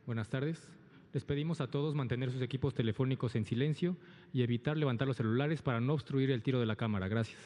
Buenas tardes. Les pedimos a todos mantener sus equipos telefónicos en silencio y evitar levantar los celulares para no obstruir el tiro de la cámara. Gracias.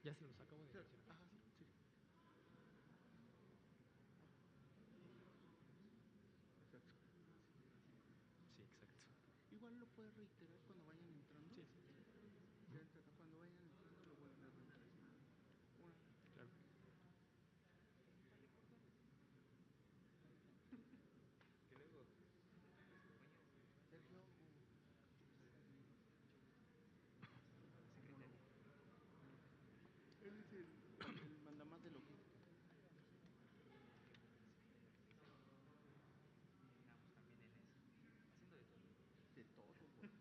Ya se los acabo de decir. Ajá, sí. Exacto. Sí, exacto. Igual lo puedes reiterar cuando vayan entrando. Sí. Cuando vayan entrando lo vuelven a reiterar. Bueno, Claro. Que luego Sergio, Secretario. él es el mandamás de logística. Digamos también en eso. Haciendo de todo. De todo, güey. ¿Cuándo?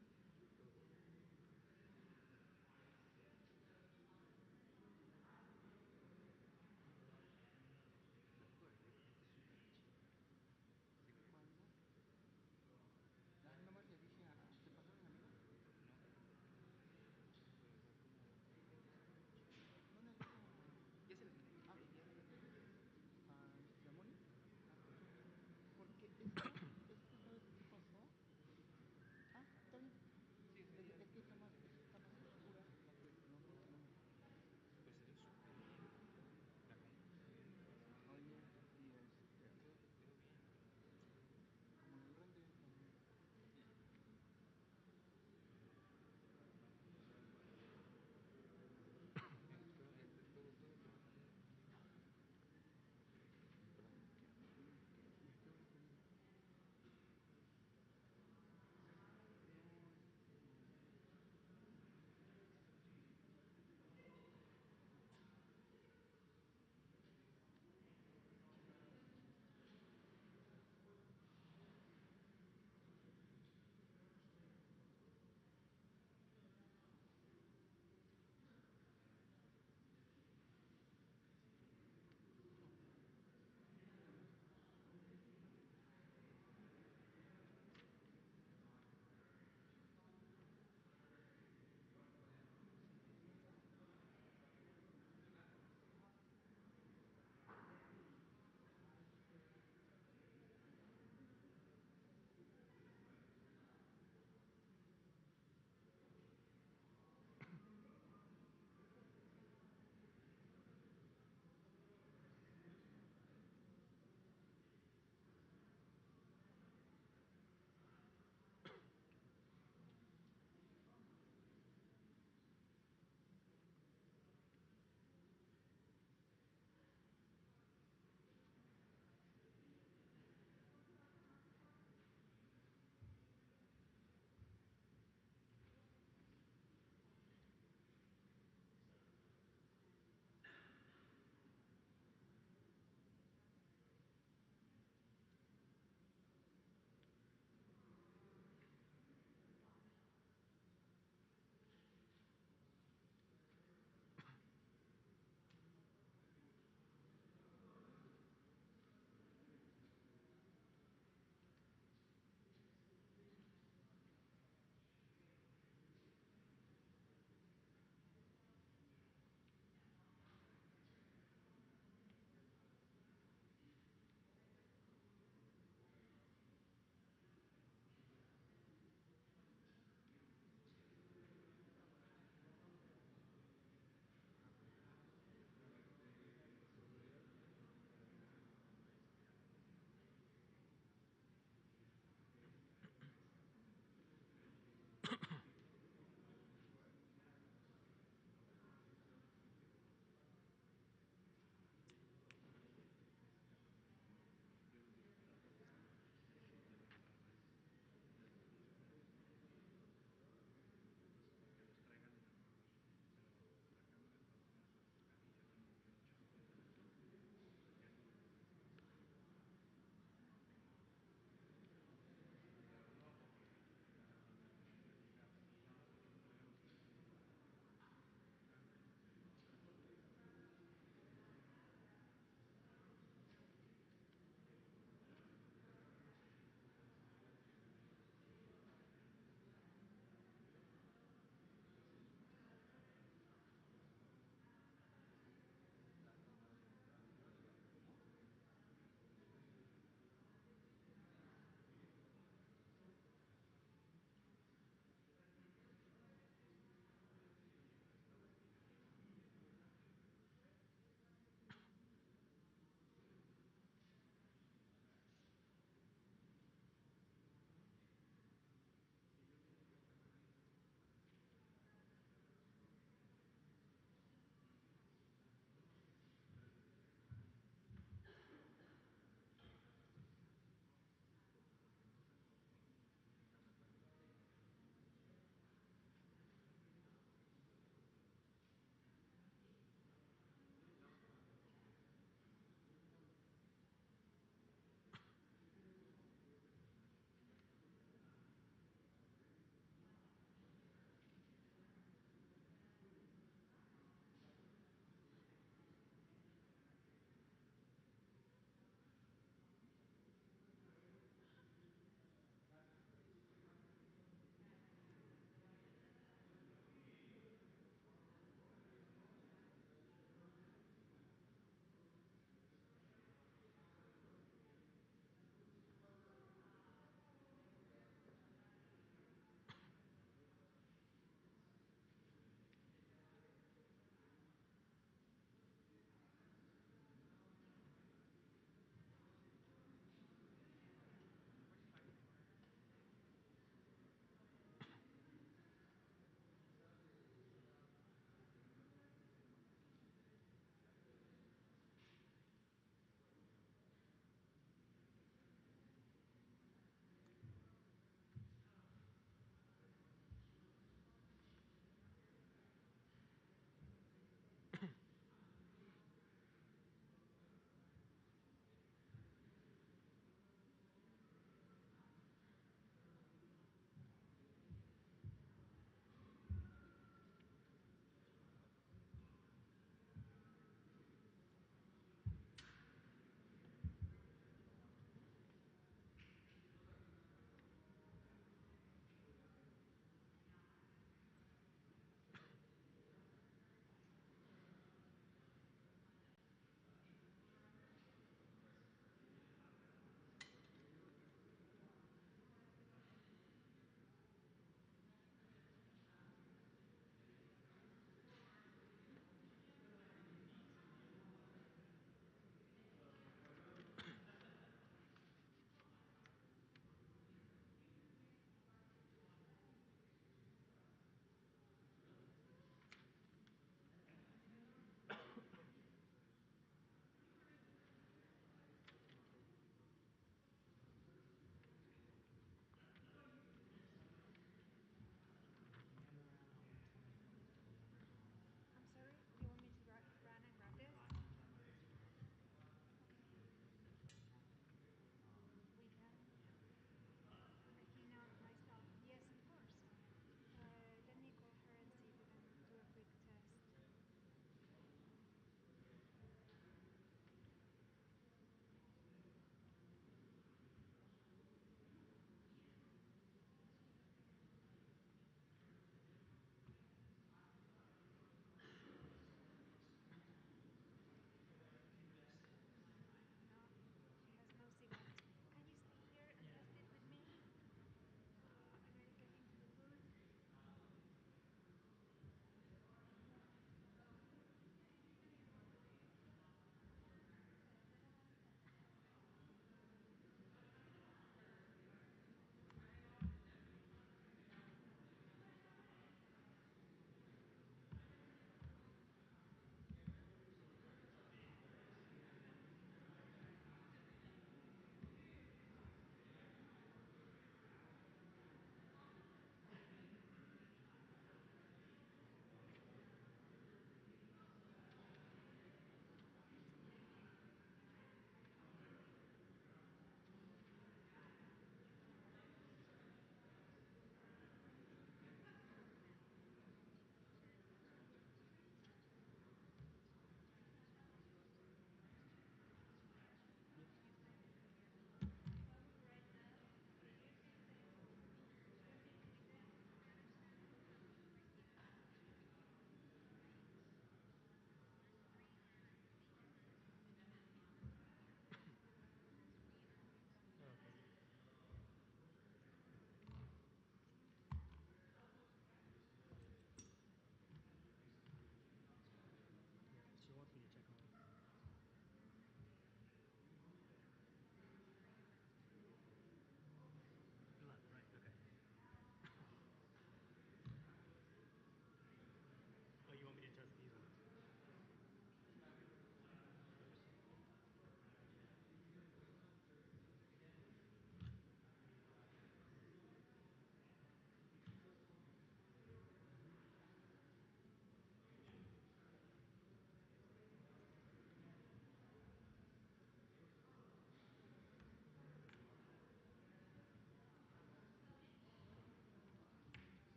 Ah, nomás le dije a... ¿Te pasaron a mí? ¿Dónde le dije?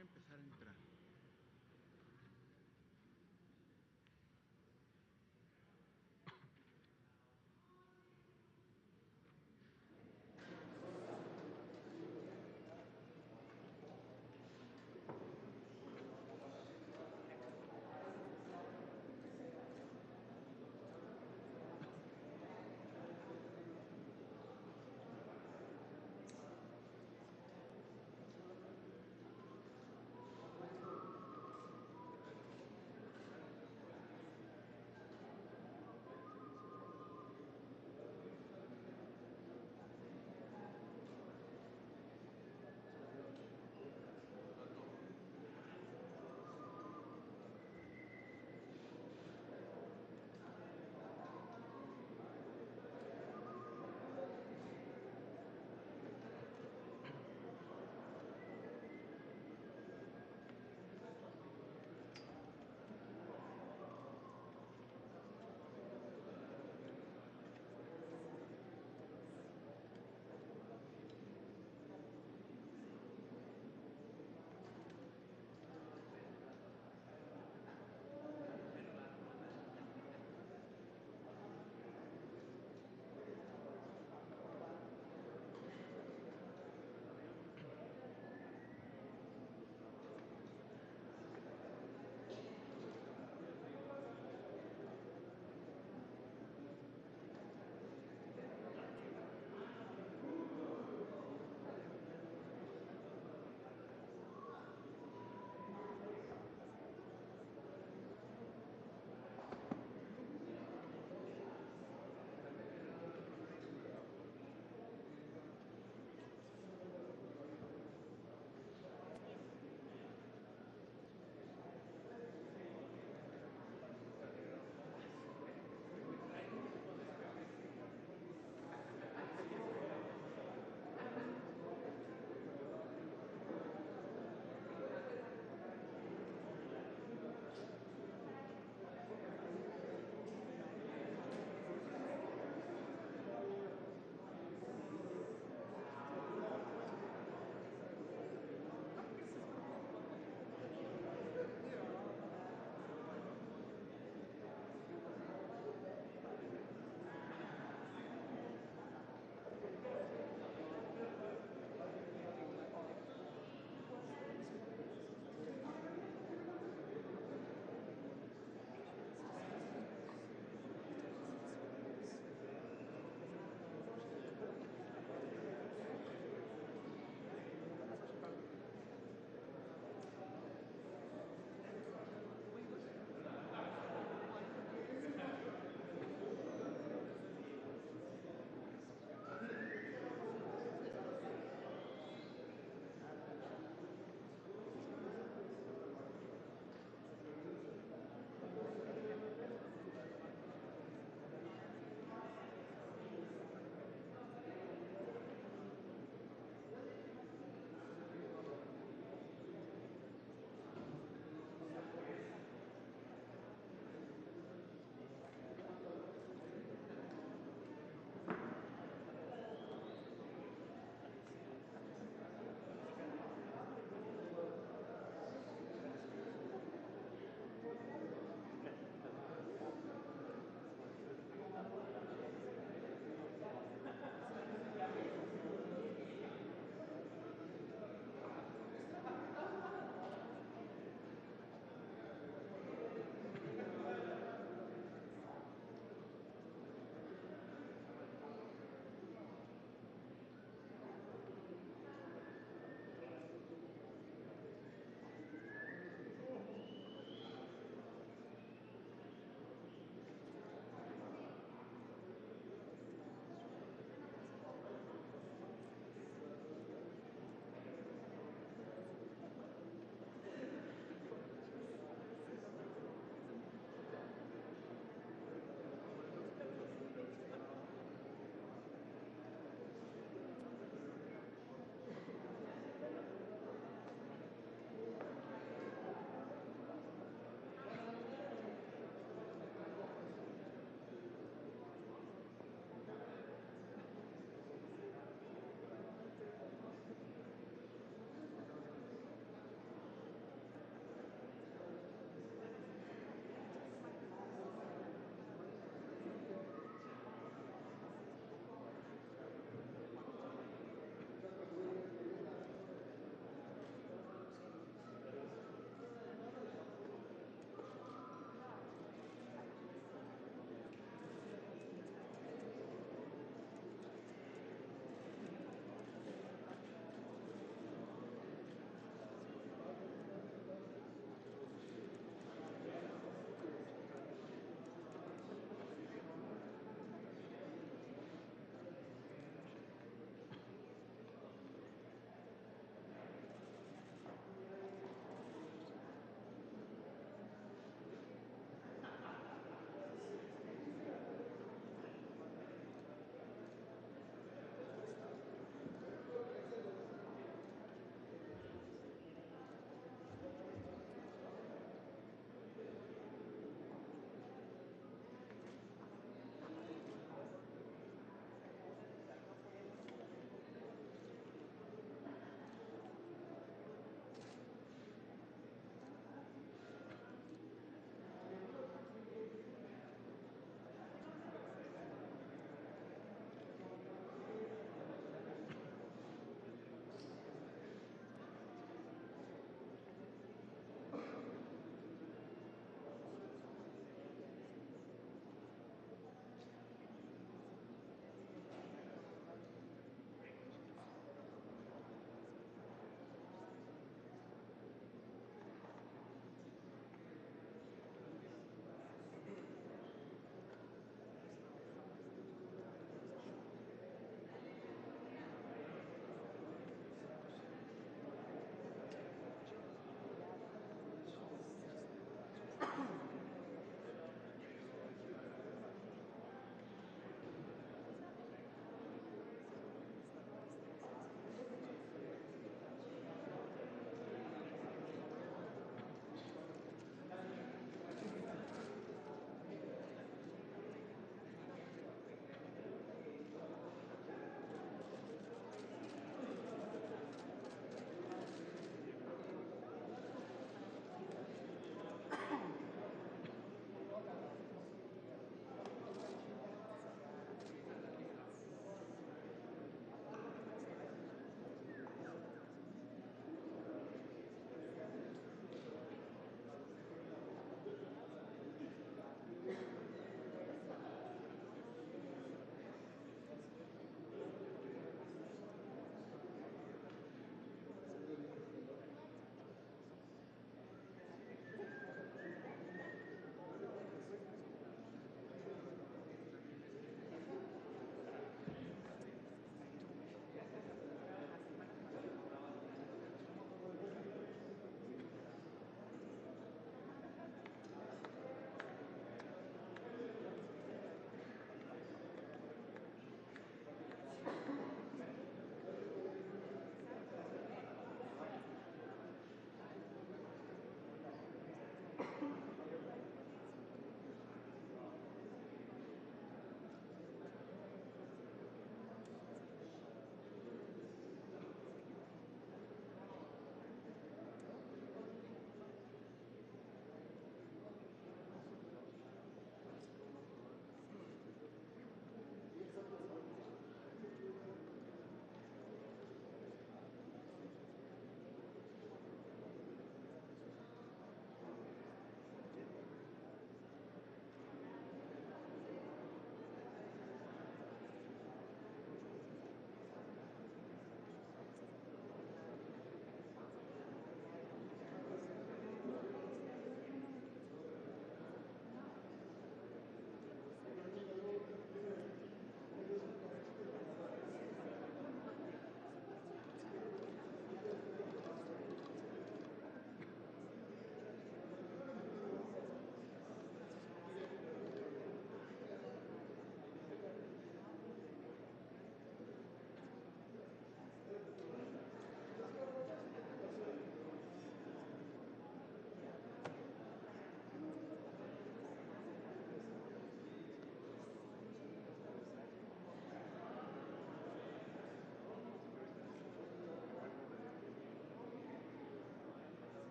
a empezar a entrar.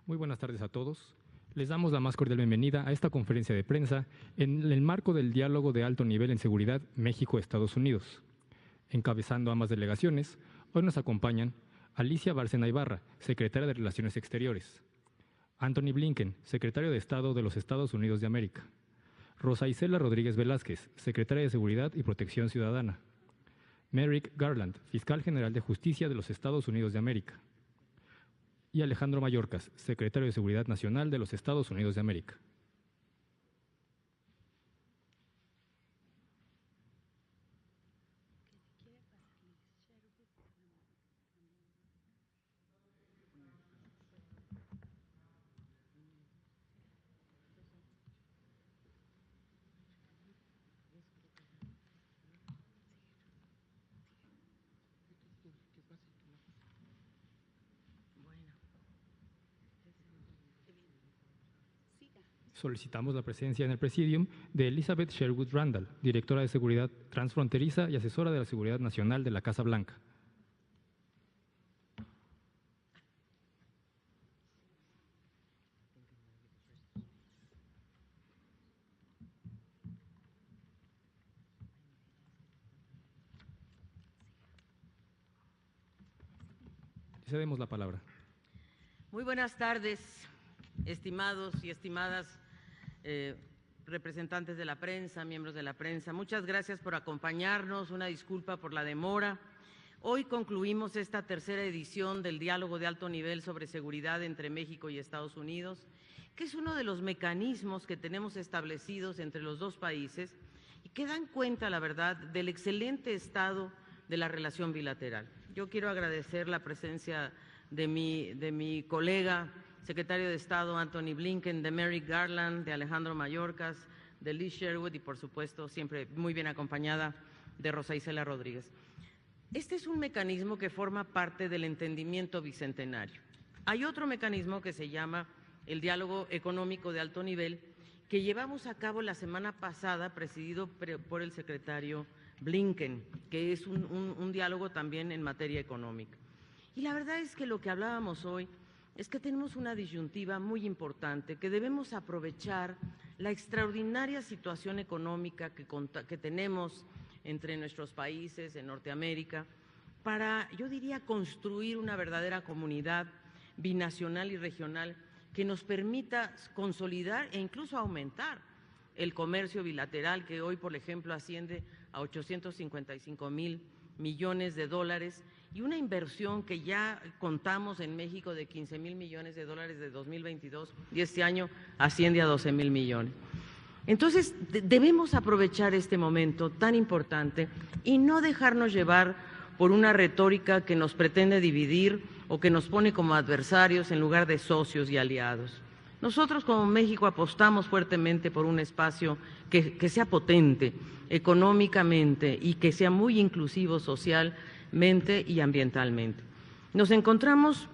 Muy buenas tardes a todos. Les damos la más cordial bienvenida a esta conferencia de prensa en el marco del diálogo de alto nivel en seguridad México-Estados Unidos. Encabezando ambas delegaciones, hoy nos acompañan Alicia Barcena, secretaria de Relaciones Exteriores; Antony Blinken, secretario de Estado de los Estados Unidos de América; Rosa Isela Rodríguez Velázquez, secretaria de Seguridad y Protección Ciudadana; Merrick Garland, fiscal general de Justicia de los Estados Unidos de América; y Alejandro Mayorkas, secretario de Seguridad Nacional de los Estados Unidos de América. Solicitamos la presencia en el Presidium de Elizabeth Sherwood Randall, directora de Seguridad Transfronteriza y asesora de la Seguridad Nacional de la Casa Blanca. Le cedemos la palabra. Muy buenas tardes, estimados y estimadas representantes de la prensa, miembros de la prensa. Muchas gracias por acompañarnos, una disculpa por la demora. Hoy concluimos esta tercera edición del diálogo de alto nivel sobre seguridad entre México y Estados Unidos, que es uno de los mecanismos que tenemos establecidos entre los dos países y que dan cuenta, la verdad, del excelente estado de la relación bilateral. Yo quiero agradecer la presencia de mi colega secretario de Estado Antony Blinken, de Merrick Garland, de Alejandro Mayorkas, de Liz Sherwood y, por supuesto, siempre muy bien acompañada de Rosa Isela Rodríguez. Este es un mecanismo que forma parte del entendimiento bicentenario. Hay otro mecanismo que se llama el diálogo económico de alto nivel, que llevamos a cabo la semana pasada, presidido por el secretario Blinken, que es un diálogo también en materia económica. Y la verdad es que lo que hablábamos hoy es que tenemos una disyuntiva muy importante, que debemos aprovechar la extraordinaria situación económica que tenemos entre nuestros países en Norteamérica para, yo diría, construir una verdadera comunidad binacional y regional que nos permita consolidar e incluso aumentar el comercio bilateral, que hoy, por ejemplo, asciende a 855,000 millones de dólares, y una inversión que ya contamos en México de 15,000 millones de dólares de 2022 y este año asciende a 12,000 millones. Entonces, debemos aprovechar este momento tan importante y no dejarnos llevar por una retórica que nos pretende dividir o que nos pone como adversarios en lugar de socios y aliados. Nosotros como México apostamos fuertemente por un espacio que sea potente económicamente y que sea muy inclusivo socialmente y ambientalmente. Nos encontramos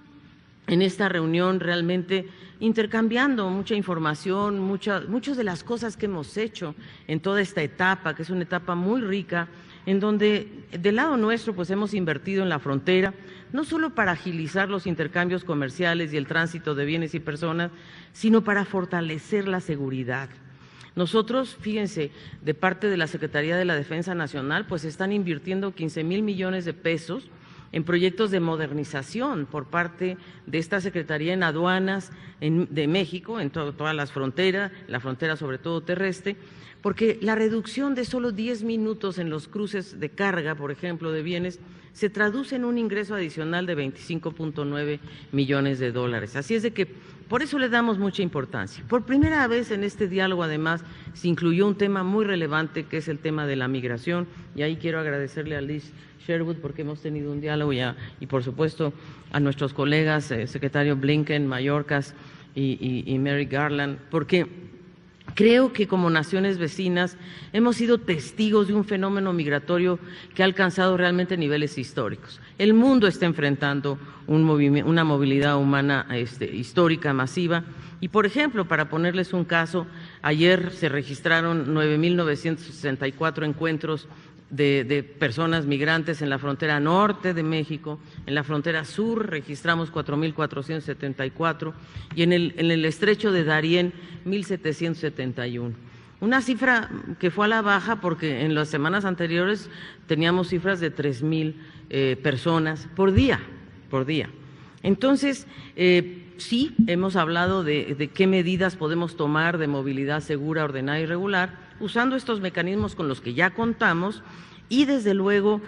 en esta reunión realmente intercambiando mucha información, muchas de las cosas que hemos hecho en toda esta etapa, que es una etapa muy rica, en donde del lado nuestro pues hemos invertido en la frontera, no solo para agilizar los intercambios comerciales y el tránsito de bienes y personas, sino para fortalecer la seguridad. Nosotros, fíjense, de parte de la Secretaría de la Defensa Nacional, pues están invirtiendo 15,000 millones de pesos en proyectos de modernización por parte de esta Secretaría en aduanas de México, en todas las fronteras, la frontera sobre todo terrestre, porque la reducción de solo 10 minutos en los cruces de carga, por ejemplo, de bienes, se traduce en un ingreso adicional de 25,9 millones de dólares. Así es de que por eso le damos mucha importancia. Por primera vez en este diálogo, además, se incluyó un tema muy relevante, que es el tema de la migración, y ahí quiero agradecerle a Liz Sherwood porque hemos tenido un diálogo y por supuesto, a nuestros colegas, secretario Blinken, Mayorkas y Merrick Garland, porque creo que como naciones vecinas hemos sido testigos de un fenómeno migratorio que ha alcanzado realmente niveles históricos. El mundo está enfrentando una movilidad humana histórica, masiva, y por ejemplo, para ponerles un caso, ayer se registraron 9,964 encuentros de personas migrantes en la frontera norte de México, en la frontera sur registramos 4.474 y en el estrecho de Darién 1.771. Una cifra que fue a la baja porque en las semanas anteriores teníamos cifras de 3.000 personas por día. Entonces, sí, hemos hablado de qué medidas podemos tomar de movilidad segura, ordenada y regular, usando estos mecanismos con los que ya contamos y desde luego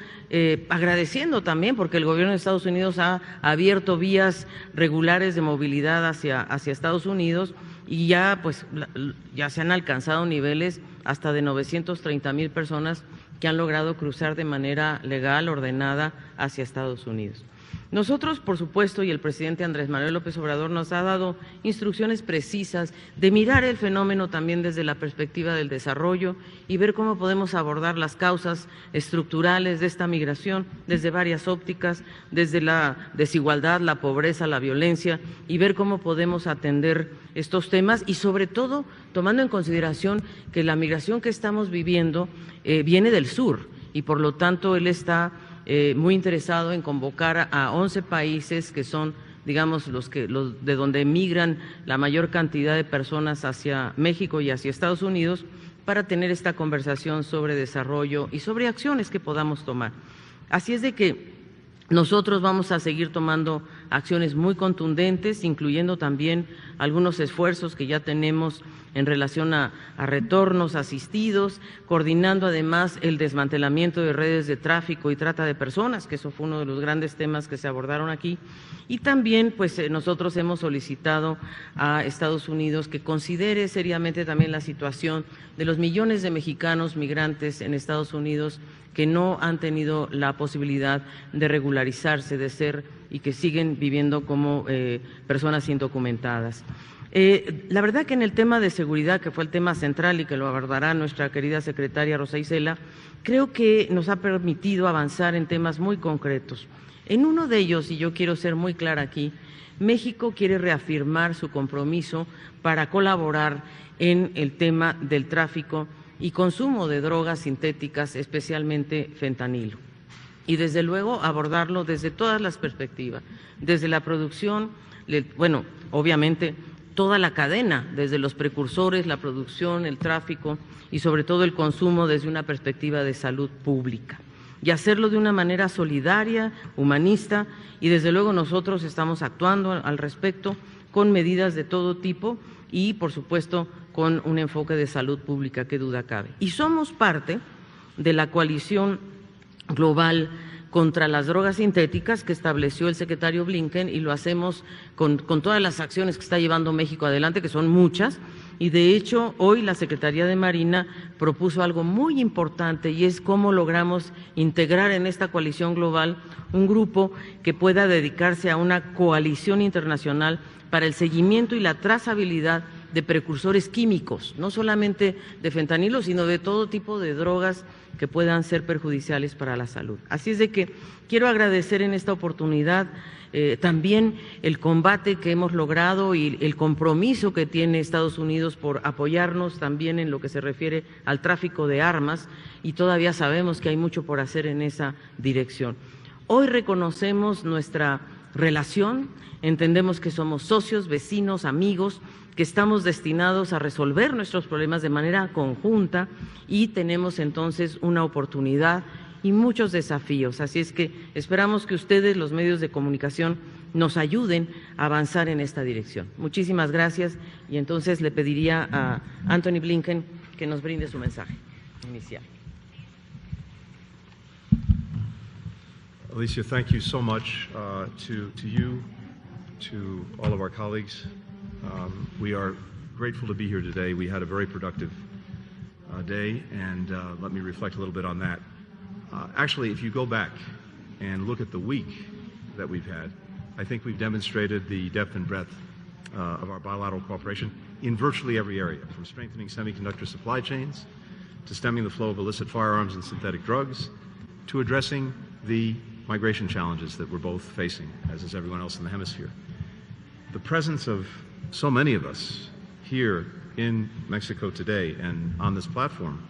agradeciendo también porque el gobierno de Estados Unidos ha abierto vías regulares de movilidad hacia Estados Unidos y ya se han alcanzado niveles hasta de 930,000 personas que han logrado cruzar de manera legal, ordenada hacia Estados Unidos. Nosotros, por supuesto, y el presidente Andrés Manuel López Obrador nos ha dado instrucciones precisas de mirar el fenómeno también desde la perspectiva del desarrollo y ver cómo podemos abordar las causas estructurales de esta migración desde varias ópticas, desde la desigualdad, la pobreza, la violencia y ver cómo podemos atender estos temas y sobre todo tomando en consideración que la migración que estamos viviendo viene del sur y por lo tanto él está muy interesado en convocar a 11 países que son, digamos, los de donde emigran la mayor cantidad de personas hacia México y hacia Estados Unidos para tener esta conversación sobre desarrollo y sobre acciones que podamos tomar. Así es de que nosotros vamos a seguir tomando acciones muy contundentes, incluyendo también algunos esfuerzos que ya tenemos en relación a retornos asistidos, coordinando además el desmantelamiento de redes de tráfico y trata de personas, que eso fue uno de los grandes temas que se abordaron aquí, y también nosotros hemos solicitado a Estados Unidos que considere seriamente también la situación de los millones de mexicanos migrantes en Estados Unidos que no han tenido la posibilidad de regularizarse, de ser y que siguen viviendo como personas indocumentadas. La verdad que en el tema de seguridad, que fue el tema central y que lo abordará nuestra querida secretaria Rosa Isela, creo que nos ha permitido avanzar en temas muy concretos. En uno de ellos, y yo quiero ser muy clara aquí, México quiere reafirmar su compromiso para colaborar en el tema del tráfico y consumo de drogas sintéticas, especialmente fentanilo. Y desde luego abordarlo desde todas las perspectivas, desde la producción, obviamente toda la cadena, desde los precursores, la producción, el tráfico y sobre todo el consumo desde una perspectiva de salud pública. Y hacerlo de una manera solidaria, humanista y desde luego nosotros estamos actuando al respecto con medidas de todo tipo y por supuesto con un enfoque de salud pública, qué duda cabe. Y somos parte de la coalición global contra las drogas sintéticas que estableció el secretario Blinken y lo hacemos con todas las acciones que está llevando México adelante, que son muchas, y de hecho hoy la Secretaría de Marina propuso algo muy importante y es cómo logramos integrar en esta coalición global un grupo que pueda dedicarse a una coalición internacional para el seguimiento y la trazabilidad de precursores químicos, no solamente de fentanilo, sino de todo tipo de drogas que puedan ser perjudiciales para la salud. Así es de que quiero agradecer en esta oportunidad también el combate que hemos logrado y el compromiso que tiene Estados Unidos por apoyarnos también en lo que se refiere al tráfico de armas y todavía sabemos que hay mucho por hacer en esa dirección. Hoy reconocemos nuestra relación, entendemos que somos socios, vecinos, amigos, que estamos destinados a resolver nuestros problemas de manera conjunta y tenemos entonces una oportunidad y muchos desafíos. Así es que esperamos que ustedes, los medios de comunicación, nos ayuden a avanzar en esta dirección. Muchísimas gracias y entonces le pediría a Anthony Blinken que nos brinde su mensaje inicial. Alicia, thank you so much to you, to all of our colleagues. We are grateful to be here today. We had a very productive day, and let me reflect a little bit on that. Actually, if you go back and look at the week that we've had, I think we've demonstrated the depth and breadth of our bilateral cooperation in virtually every area, from strengthening semiconductor supply chains, to stemming the flow of illicit firearms and synthetic drugs, to addressing the migration challenges that we're both facing, as is everyone else in the hemisphere. The presence of so many of us here in Mexico today and on this platform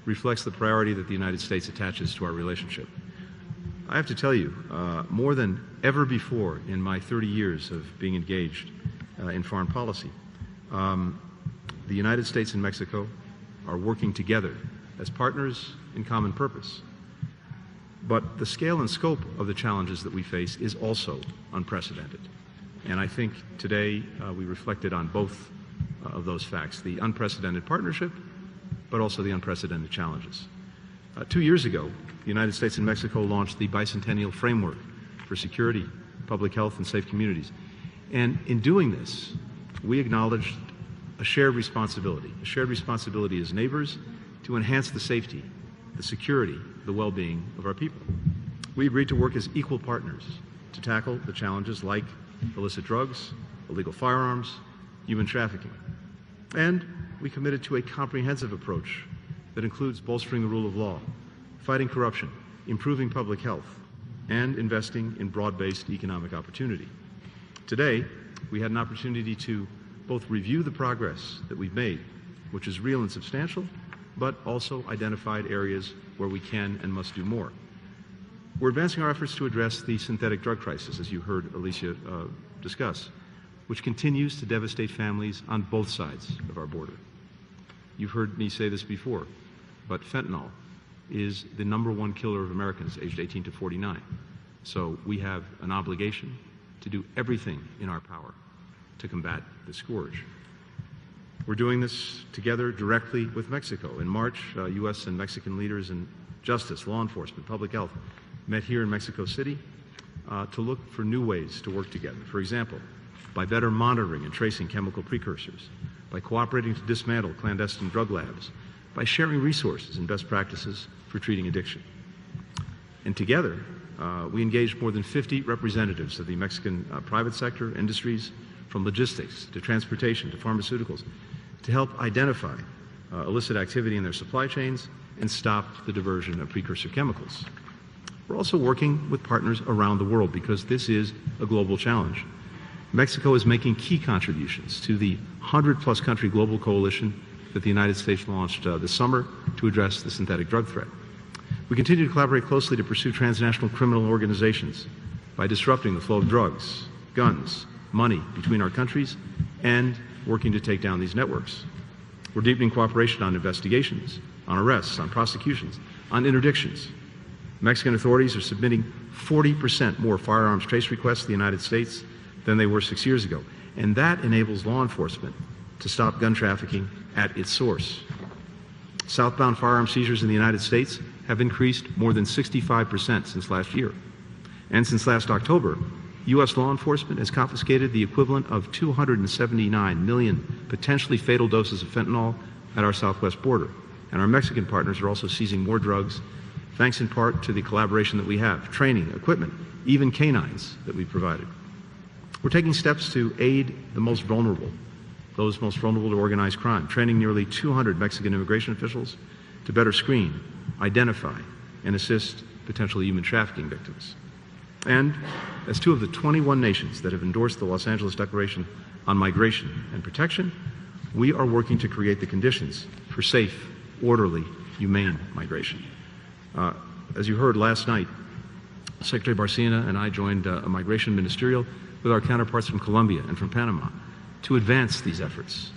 reflects the priority that the United States attaches to our relationship. I have to tell you, more than ever before in my 30 years of being engaged in foreign policy, the United States and Mexico are working together as partners in common purpose. But the scale and scope of the challenges that we face is also unprecedented. And I think today we reflected on both of those facts, the unprecedented partnership, but also the unprecedented challenges. 2 years ago, the United States and Mexico launched the bicentennial framework for security, public health, and safe communities. And in doing this, we acknowledged a shared responsibility as neighbors to enhance the safety, the security, the well-being of our people. We agreed to work as equal partners to tackle the challenges like illicit drugs, illegal firearms, human trafficking. And we committed to a comprehensive approach that includes bolstering the rule of law, fighting corruption, improving public health, and investing in broad-based economic opportunity. Today, we had an opportunity to both review the progress that we've made, which is real and substantial, but also identified areas where we can and must do more. We're advancing our efforts to address the synthetic drug crisis, as you heard Alicia discuss, which continues to devastate families on both sides of our border. You've heard me say this before, but fentanyl is the #1 killer of Americans aged 18 to 49. So we have an obligation to do everything in our power to combat the scourge. We're doing this together directly with Mexico. In March, U.S. and Mexican leaders in justice, law enforcement, public health met here in Mexico City to look for new ways to work together. For example, by better monitoring and tracing chemical precursors, by cooperating to dismantle clandestine drug labs, by sharing resources and best practices for treating addiction. And together, we engaged more than 50 representatives of the Mexican private sector, industries, from logistics to transportation to pharmaceuticals, to help identify illicit activity in their supply chains and stop the diversion of precursor chemicals. We're also working with partners around the world because this is a global challenge. Mexico is making key contributions to the 100-plus country global coalition that the United States launched this summer to address the synthetic drug threat. We continue to collaborate closely to pursue transnational criminal organizations by disrupting the flow of drugs, guns, money between our countries and working to take down these networks. We're deepening cooperation on investigations, on arrests, on prosecutions, on interdictions. Mexican authorities are submitting 40% more firearms trace requests to the United States than they were 6 years ago. And that enables law enforcement to stop gun trafficking at its source. Southbound firearm seizures in the United States have increased more than 65% since last year. And since last October, U.S. law enforcement has confiscated the equivalent of 279 million potentially fatal doses of fentanyl at our southwest border. And our Mexican partners are also seizing more drugs, thanks in part to the collaboration that we have, training, equipment, even canines that we've provided. We're taking steps to aid the most vulnerable, those most vulnerable to organized crime, training nearly 200 Mexican immigration officials to better screen, identify, and assist potential human trafficking victims. And as two of the 21 nations that have endorsed the Los Angeles Declaration on Migration and Protection, we are working to create the conditions for safe, orderly, humane migration. As you heard last night, Secretary Barcena and I joined a migration ministerial with our counterparts from Colombia and from Panama to advance these efforts.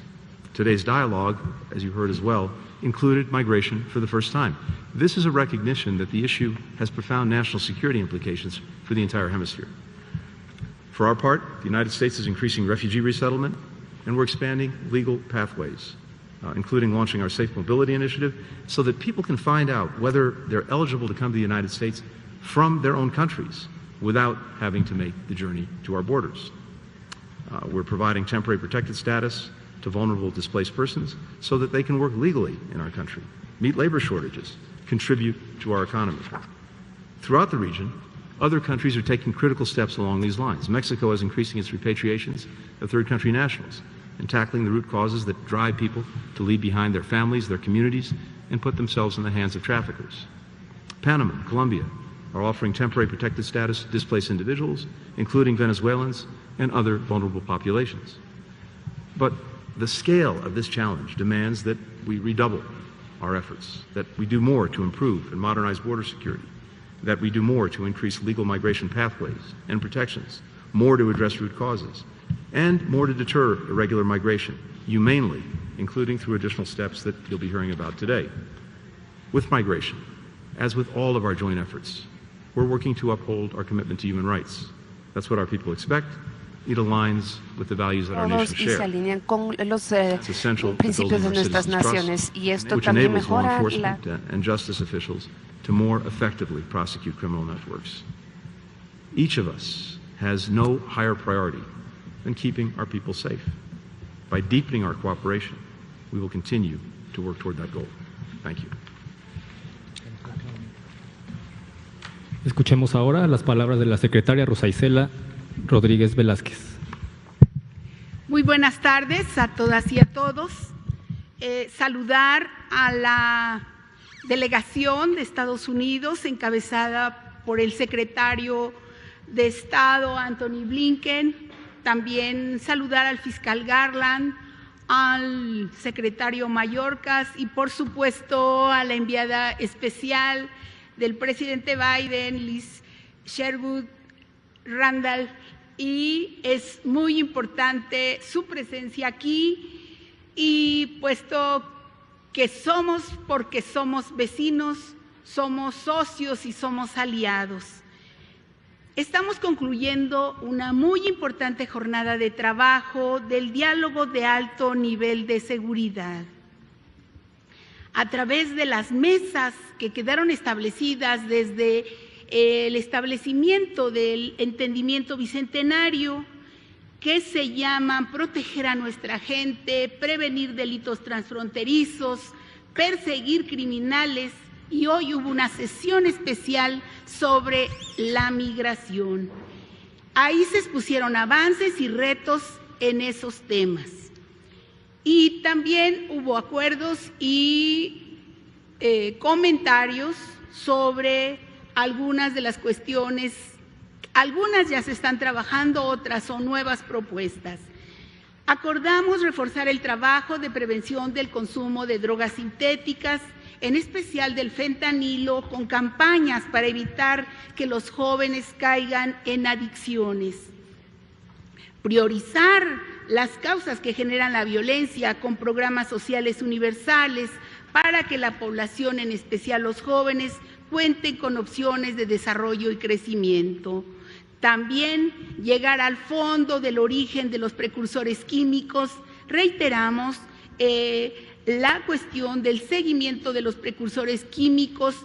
Today's dialogue, as you heard as well, included migration for the first time. This is a recognition that the issue has profound national security implications for the entire hemisphere. For our part, the United States is increasing refugee resettlement, and we're expanding legal pathways, including launching our Safe Mobility Initiative, so that people can find out whether they're eligible to come to the United States from their own countries without having to make the journey to our borders. We're providing temporary protected status to vulnerable displaced persons so that they can work legally in our country, meet labor shortages, contribute to our economy. Throughout the region, other countries are taking critical steps along these lines. Mexico is increasing its repatriations of third country nationals and tackling the root causes that drive people to leave behind their families, their communities, and put themselves in the hands of traffickers. Panama and Colombia are offering temporary protected status to displaced individuals, including Venezuelans and other vulnerable populations. But the scale of this challenge demands that we redouble our efforts, that we do more to improve and modernize border security, that we do more to increase legal migration pathways and protections, more to address root causes, and more to deter irregular migration, humanely, including through additional steps that you'll be hearing about today. With migration, as with all of our joint efforts, we're working to uphold our commitment to human rights. That's what our people expect. It aligns with the values that our nation y se share. alinean con los It's essential to principios de building our nuestras citizens' naciones, y trust, esto which también enables law mejora la... enforcement and justice officials to more effectively prosecute criminal networks. Each of us has no higher priority than keeping our people safe. By deepening our cooperation, we will continue to work toward that goal. Thank you. Escuchemos ahora las palabras de la secretaria Rosa Isela Rodríguez Velázquez. Muy buenas tardes a todas y a todos. Saludar a la delegación de Estados Unidos encabezada por el secretario de Estado, Anthony Blinken. También saludar al fiscal Garland, al secretario Mayorkas y por supuesto a la enviada especial del presidente Biden, Liz Sherwood Randall, y es muy importante su presencia aquí, y puesto que somos, porque somos vecinos, somos socios y somos aliados. Estamos concluyendo una muy importante jornada de trabajo del diálogo de alto nivel de seguridad. A través de las mesas que quedaron establecidas desde el establecimiento del entendimiento bicentenario, que se llaman proteger a nuestra gente, prevenir delitos transfronterizos, perseguir criminales, y hoy hubo una sesión especial sobre la migración. Ahí se expusieron avances y retos en esos temas. Y también hubo acuerdos y comentarios sobre algunas de las cuestiones. Algunas ya se están trabajando, otras son nuevas propuestas. Acordamos reforzar el trabajo de prevención del consumo de drogas sintéticas, en especial del fentanilo, con campañas para evitar que los jóvenes caigan en adicciones. Priorizar las causas que generan la violencia con programas sociales universales para que la población, en especial los jóvenes, cuenten con opciones de desarrollo y crecimiento. También llegar al fondo del origen de los precursores químicos. Reiteramos la cuestión del seguimiento de los precursores químicos,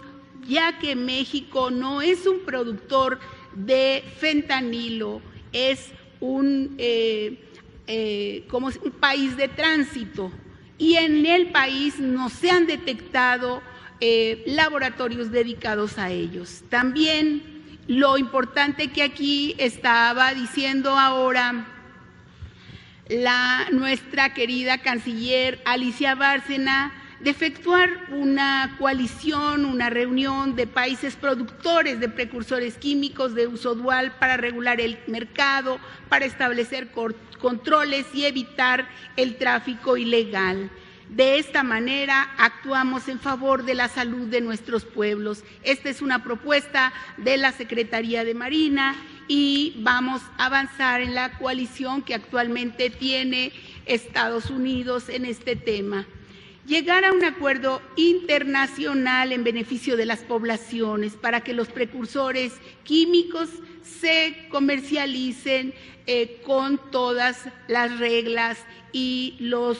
ya que México no es un productor de fentanilo, es un país de tránsito, y en el país no se han detectado laboratorios dedicados a ellos. También lo importante que aquí estaba diciendo ahora nuestra querida canciller Alicia Barcena, de efectuar una coalición, una reunión de países productores de precursores químicos de uso dual para regular el mercado, para establecer controles y evitar el tráfico ilegal. De esta manera actuamos en favor de la salud de nuestros pueblos. Esta es una propuesta de la Secretaría de Marina y vamos a avanzar en la coalición que actualmente tiene Estados Unidos en este tema. Llegar a un acuerdo internacional en beneficio de las poblaciones para que los precursores químicos se comercialicen con todas las reglas y los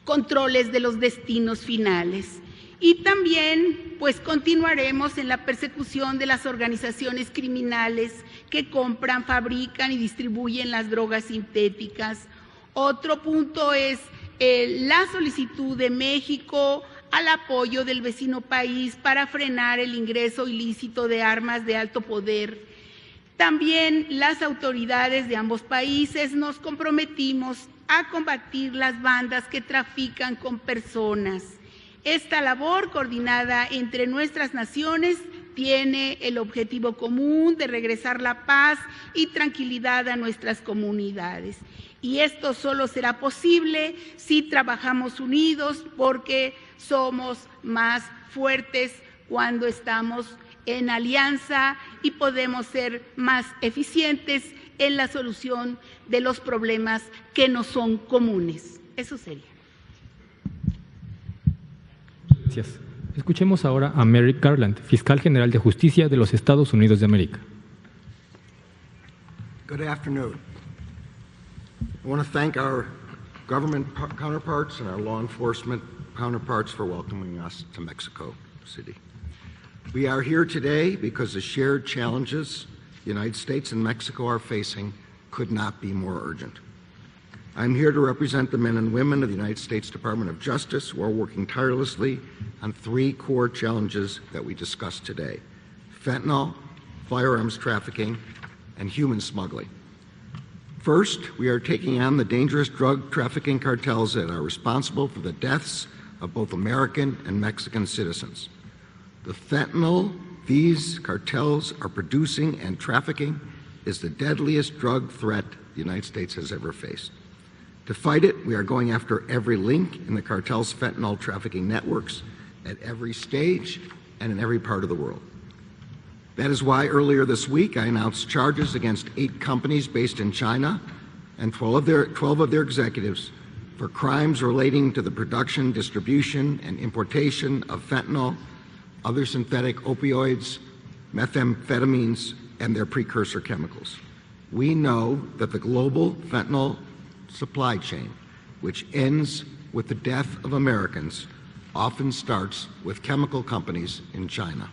controles de los destinos finales. Y también pues continuaremos en la persecución de las organizaciones criminales que compran, fabrican y distribuyen las drogas sintéticas. Otro punto es la solicitud de México al apoyo del vecino país para frenar el ingreso ilícito de armas de alto poder. También las autoridades de ambos países nos comprometimos a combatir las bandas que trafican con personas. Esta labor coordinada entre nuestras naciones tiene el objetivo común de regresar la paz y tranquilidad a nuestras comunidades. Y esto solo será posible si trabajamos unidos, porque somos más fuertes cuando estamos en alianza y podemos ser más eficientes en la solución de los problemas que nos son comunes. Eso sería. Gracias. Escuchemos ahora a Merrick Garland, fiscal general de justicia de los Estados Unidos de América. Good afternoon. I want to thank our government counterparts and our law enforcement counterparts for welcoming us to Mexico City. We are here today because the shared challenges the United States and Mexico are facing could not be more urgent. I'm here to represent the men and women of the United States Department of Justice who are working tirelessly on three core challenges that we discussed today: fentanyl, firearms trafficking, and human smuggling. First, we are taking on the dangerous drug trafficking cartels that are responsible for the deaths of both American and Mexican citizens. The fentanyl these cartels are producing and trafficking is the deadliest drug threat the United States has ever faced. To fight it, we are going after every link in the cartel's fentanyl trafficking networks at every stage and in every part of the world. That is why earlier this week I announced charges against 8 companies based in China and 12 of their executives for crimes relating to the production, distribution, and importation of fentanyl, other synthetic opioids, methamphetamines, and their precursor chemicals. We know that the global fentanyl supply chain, which ends with the death of Americans, often starts with chemical companies in China.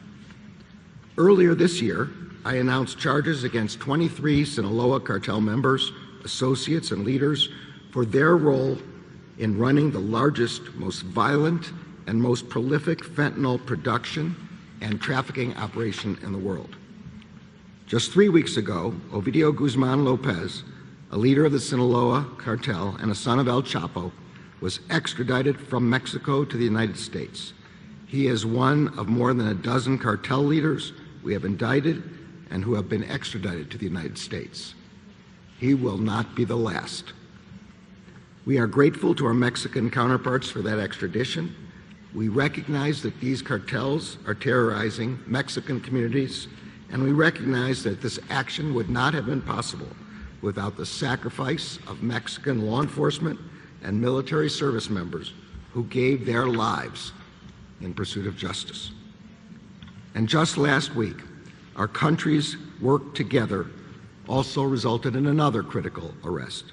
Earlier this year, I announced charges against 23 Sinaloa cartel members, associates, and leaders for their role in running the largest, most violent, and most prolific fentanyl production and trafficking operation in the world. Just 3 weeks ago, Ovidio Guzman Lopez, a leader of the Sinaloa cartel and a son of El Chapo, was extradited from Mexico to the United States. He is one of more than a dozen cartel leaders we have indicted and who have been extradited to the United States. He will not be the last. We are grateful to our Mexican counterparts for that extradition. We recognize that these cartels are terrorizing Mexican communities, and we recognize that this action would not have been possible without the sacrifice of Mexican law enforcement and military service members who gave their lives in pursuit of justice. And just last week, our countries' work together also resulted in another critical arrest.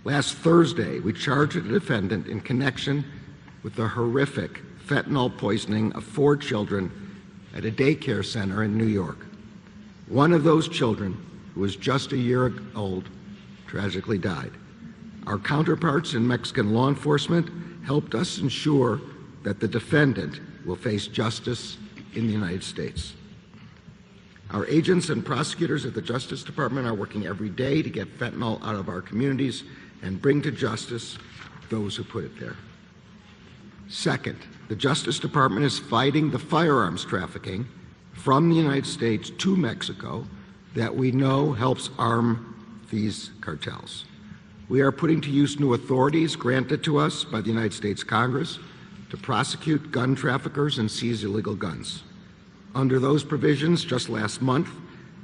Last Thursday, we charged a defendant in connection with the horrific fentanyl poisoning of 4 children at a daycare center in New York. One of those children, who was just a year old, tragically died. Our counterparts in Mexican law enforcement helped us ensure that the defendant will face justice in the United States. Our agents and prosecutors at the Justice Department are working every day to get fentanyl out of our communities and bring to justice those who put it there. Second, the Justice Department is fighting the firearms trafficking from the United States to Mexico that we know helps arm these cartels. We are putting to use new authorities granted to us by the United States Congress to prosecute gun traffickers and seize illegal guns. Under those provisions, just last month,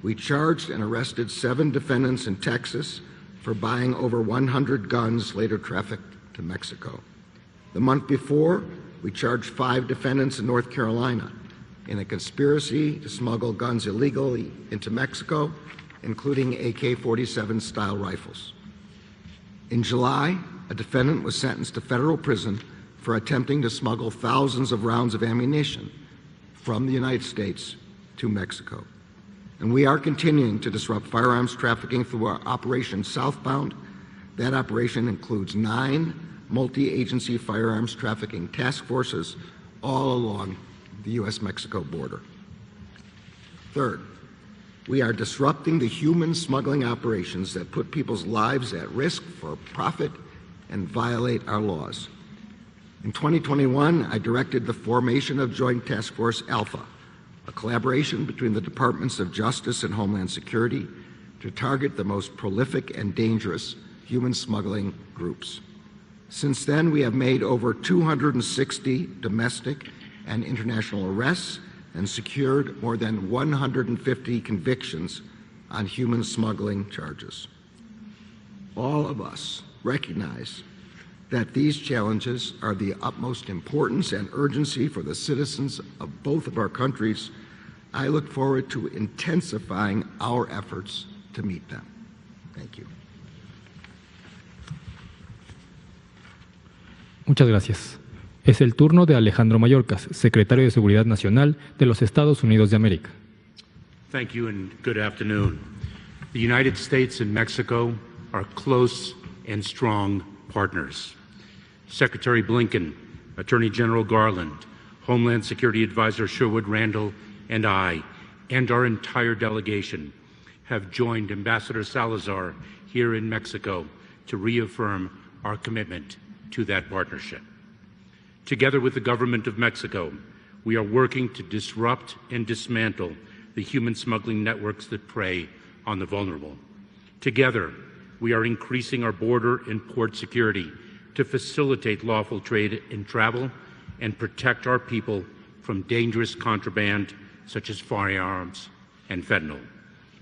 we charged and arrested 7 defendants in Texas for buying over 100 guns later trafficked to Mexico. The month before, we charged 5 defendants in North Carolina in a conspiracy to smuggle guns illegally into Mexico, including AK-47 style rifles. In July, a defendant was sentenced to federal prison for attempting to smuggle thousands of rounds of ammunition from the United States to Mexico. And we are continuing to disrupt firearms trafficking through our Operation Southbound. That operation includes 9 multi-agency firearms trafficking task forces all along the U.S.-Mexico border. Third, we are disrupting the human smuggling operations that put people's lives at risk for profit and violate our laws. In 2021, I directed the formation of Joint Task Force Alpha, a collaboration between the Departments of Justice and Homeland Security to target the most prolific and dangerous human smuggling groups. Since then, we have made over 260 domestic and international arrests and secured more than 150 convictions on human smuggling charges. All of us recognize that these challenges are of the utmost importance and urgency for the citizens of both of our countries. I look forward to intensifying our efforts to meet them. Thank you. Muchas gracias. Es el turno de Alejandro Mayorkas, Secretario de Seguridad Nacional de los Estados Unidos de América. Thank you and good afternoon. The United States and Mexico are close and strong partners. Secretary Blinken, Attorney General Garland, Homeland Security Advisor Sherwood Randall, and I, and our entire delegation, have joined Ambassador Salazar here in Mexico to reaffirm our commitment to that partnership. Together with the government of Mexico, we are working to disrupt and dismantle the human smuggling networks that prey on the vulnerable. Together, we are increasing our border and port security to facilitate lawful trade and travel and protect our people from dangerous contraband such as firearms and fentanyl.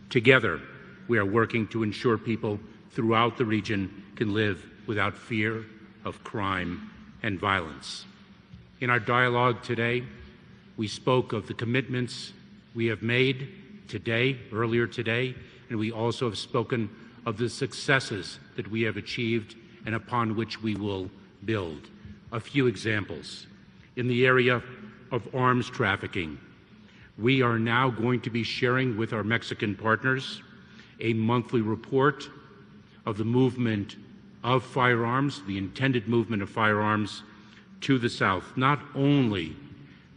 Together, we are working to ensure people throughout the region can live without fear of crime and violence. In our dialogue today, we spoke of the commitments we have made today, earlier today, and we also have spoken of the successes that we have achieved and upon which we will build. A few examples. In the area of arms trafficking, we are now going to be sharing with our Mexican partners a monthly report of the movement of firearms, the intended movement of firearms to the south, not only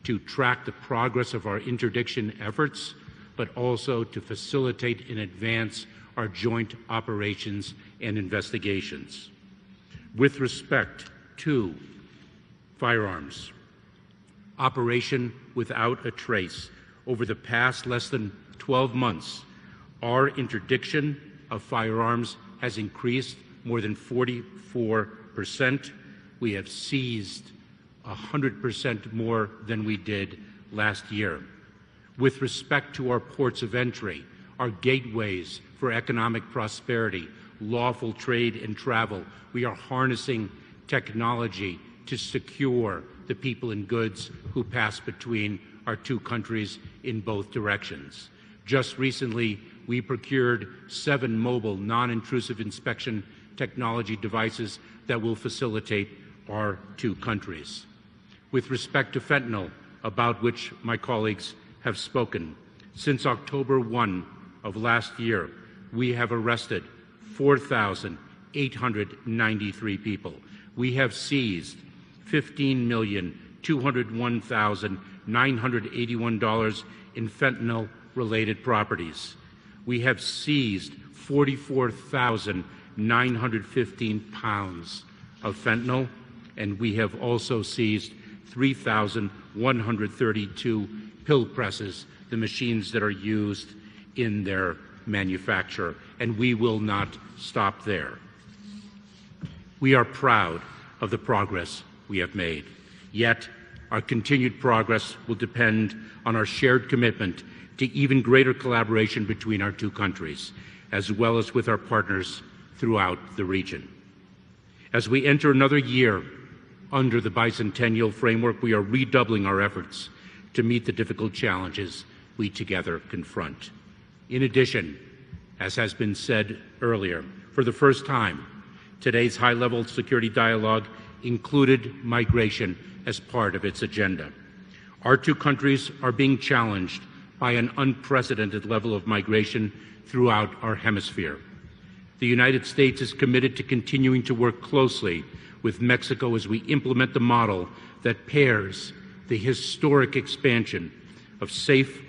to track the progress of our interdiction efforts, but also to facilitate and advance our joint operations and investigations. With respect to firearms, Operation Without a Trace, over the past less than 12 months, our interdiction of firearms has increased more than 44%. We have seized 100% more than we did last year. With respect to our ports of entry, our gateways for economic prosperity, lawful trade and travel, we are harnessing technology to secure the people and goods who pass between our two countries in both directions. Just recently, we procured 7 mobile, non-intrusive inspection technology devices that will facilitate our two countries. With respect to fentanyl, about which my colleagues have spoken, since October 1 of last year, we have arrested 4,893 people. We have seized $15,201,981 in fentanyl-related properties. We have seized 44,915 pounds of fentanyl, and we have also seized 3,132 pill presses, the machines that are used in their manufacture, and we will not stop there. We are proud of the progress we have made, yet our continued progress will depend on our shared commitment to even greater collaboration between our two countries, as well as with our partners throughout the region. As we enter another year under the bicentennial framework, we are redoubling our efforts to meet the difficult challenges we together confront. In addition, as has been said earlier, for the first time, today's high-level security dialogue included migration as part of its agenda. Our two countries are being challenged by an unprecedented level of migration throughout our hemisphere. The United States is committed to continuing to work closely with Mexico as we implement the model that pairs the historic expansion of safe,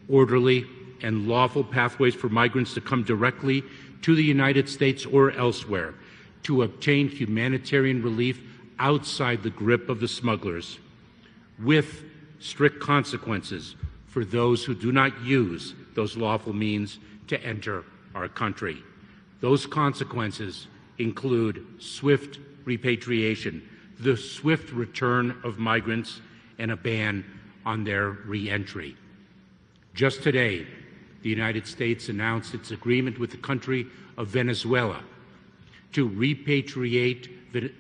orderly, and lawful pathways for migrants to come directly to the United States or elsewhere to obtain humanitarian relief outside the grip of the smugglers, with strict consequences for those who do not use those lawful means to enter our country. Those consequences include swift repatriation, the swift return of migrants, and a ban on their re-entry. Just today, the United States announced its agreement with the country of Venezuela to repatriate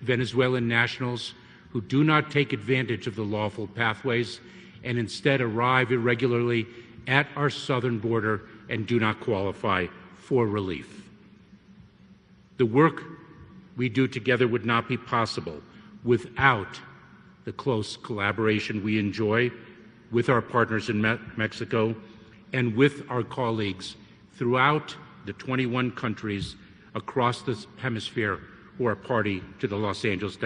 Venezuelan nationals who do not take advantage of the lawful pathways and instead arrive irregularly at our southern border and do not qualify for relief. The work we do together would not be possible without the close collaboration we enjoy with our partners in Mexico and with our colleagues throughout the 21 countries across the hemisphere who are party to the Los Angeles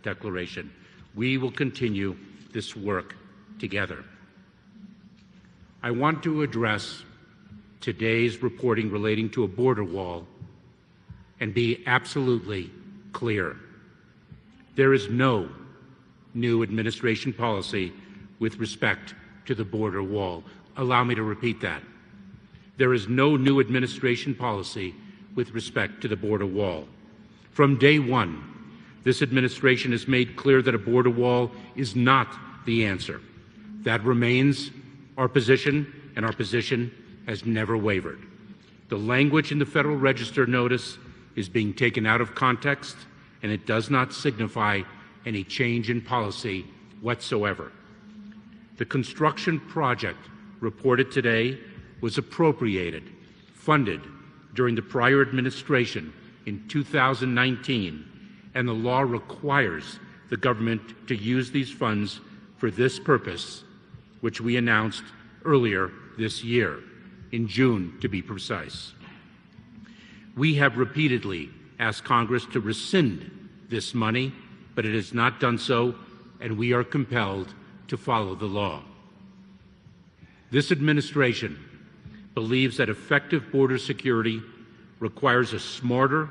Declaration. We will continue this work together. I want to address today's reporting relating to a border wall and be absolutely clear. There is no new administration policy with respect to the border wall. Allow me to repeat that. There is no new administration policy with respect to the border wall. From day one, this administration has made clear that a border wall is not the answer. That remains our position, and our position has never wavered. The language in the Federal Register notice is being taken out of context, and it does not signify any change in policy whatsoever. The construction project reported today was appropriated, funded during the prior administration in 2019, and the law requires the government to use these funds for this purpose, which we announced earlier this year, in June to be precise. We have repeatedly asked Congress to rescind this money, but it has not done so, and we are compelled to follow the law. This administration believes that effective border security requires a smarter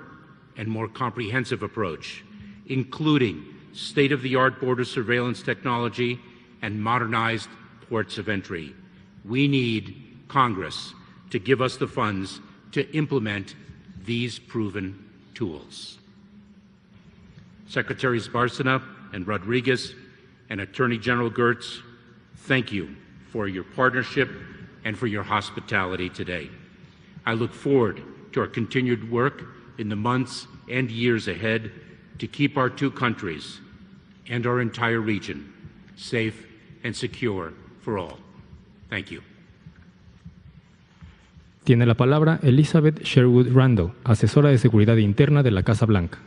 and more comprehensive approach, including state-of-the-art border surveillance technology and modernized ports of entry. We need Congress to give us the funds to implement these proven tools. Secretaries Barcena and Rodriguez and Attorney General Gertz, thank you for your partnership and for your hospitality today. I look forward to our continued work in the months and years ahead to keep our two countries and our entire region safe and secure for all. Thank you. Tiene la palabra Elizabeth Sherwood Randall, asesora de seguridad interna de la Casa Blanca.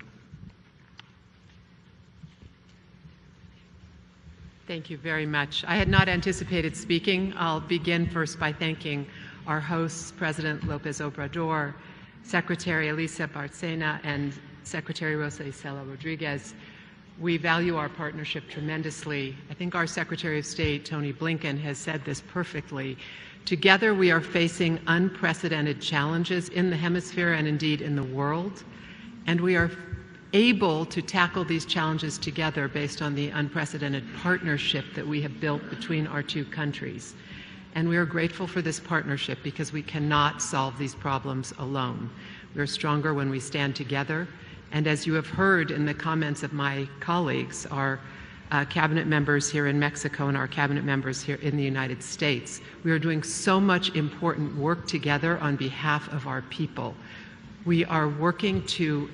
Thank you very much. I had not anticipated speaking. I'll begin first by thanking our hosts, President López Obrador, Secretary Alicia Barcena, and Secretary Rosa Isela Rodriguez. We value our partnership tremendously. I think our Secretary of State, Tony Blinken, has said this perfectly. Together, we are facing unprecedented challenges in the hemisphere and indeed in the world, and we are able to tackle these challenges together based on the unprecedented partnership that we have built between our two countries. And we are grateful for this partnership because we cannot solve these problems alone. We are stronger when we stand together. And as you have heard in the comments of my colleagues, our cabinet members here in Mexico and our cabinet members here in the United States, we are doing so much important work together on behalf of our people. We are working to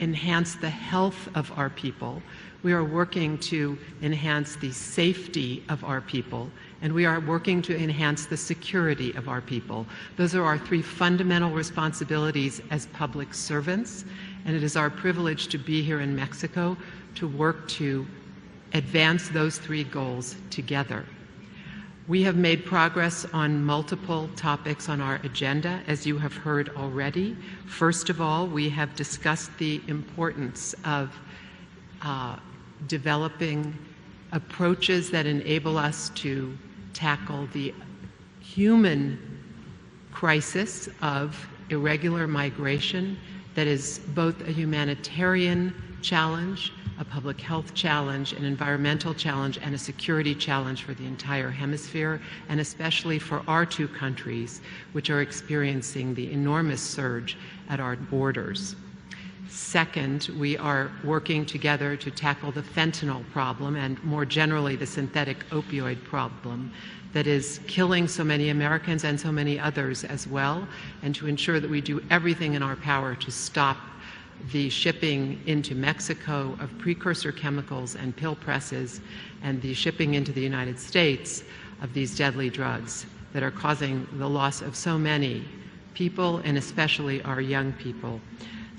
enhance the health of our people. We are working to enhance the safety of our people, and we are working to enhance the security of our people. Those are our three fundamental responsibilities as public servants, and it is our privilege to be here in Mexico to work to advance those three goals together. We have made progress on multiple topics on our agenda, as you have heard already. First of all, we have discussed the importance of developing approaches that enable us to tackle the human crisis of irregular migration that is both a humanitarian challenge a public health challenge, an environmental challenge, and a security challenge for the entire hemisphere, and especially for our two countries, which are experiencing the enormous surge at our borders. Second, we are working together to tackle the fentanyl problem and more generally the synthetic opioid problem that is killing so many Americans and so many others as well, and to ensure that we do everything in our power to stop the shipping into Mexico of precursor chemicals and pill presses and the shipping into the United States of these deadly drugs that are causing the loss of so many people and especially our young people.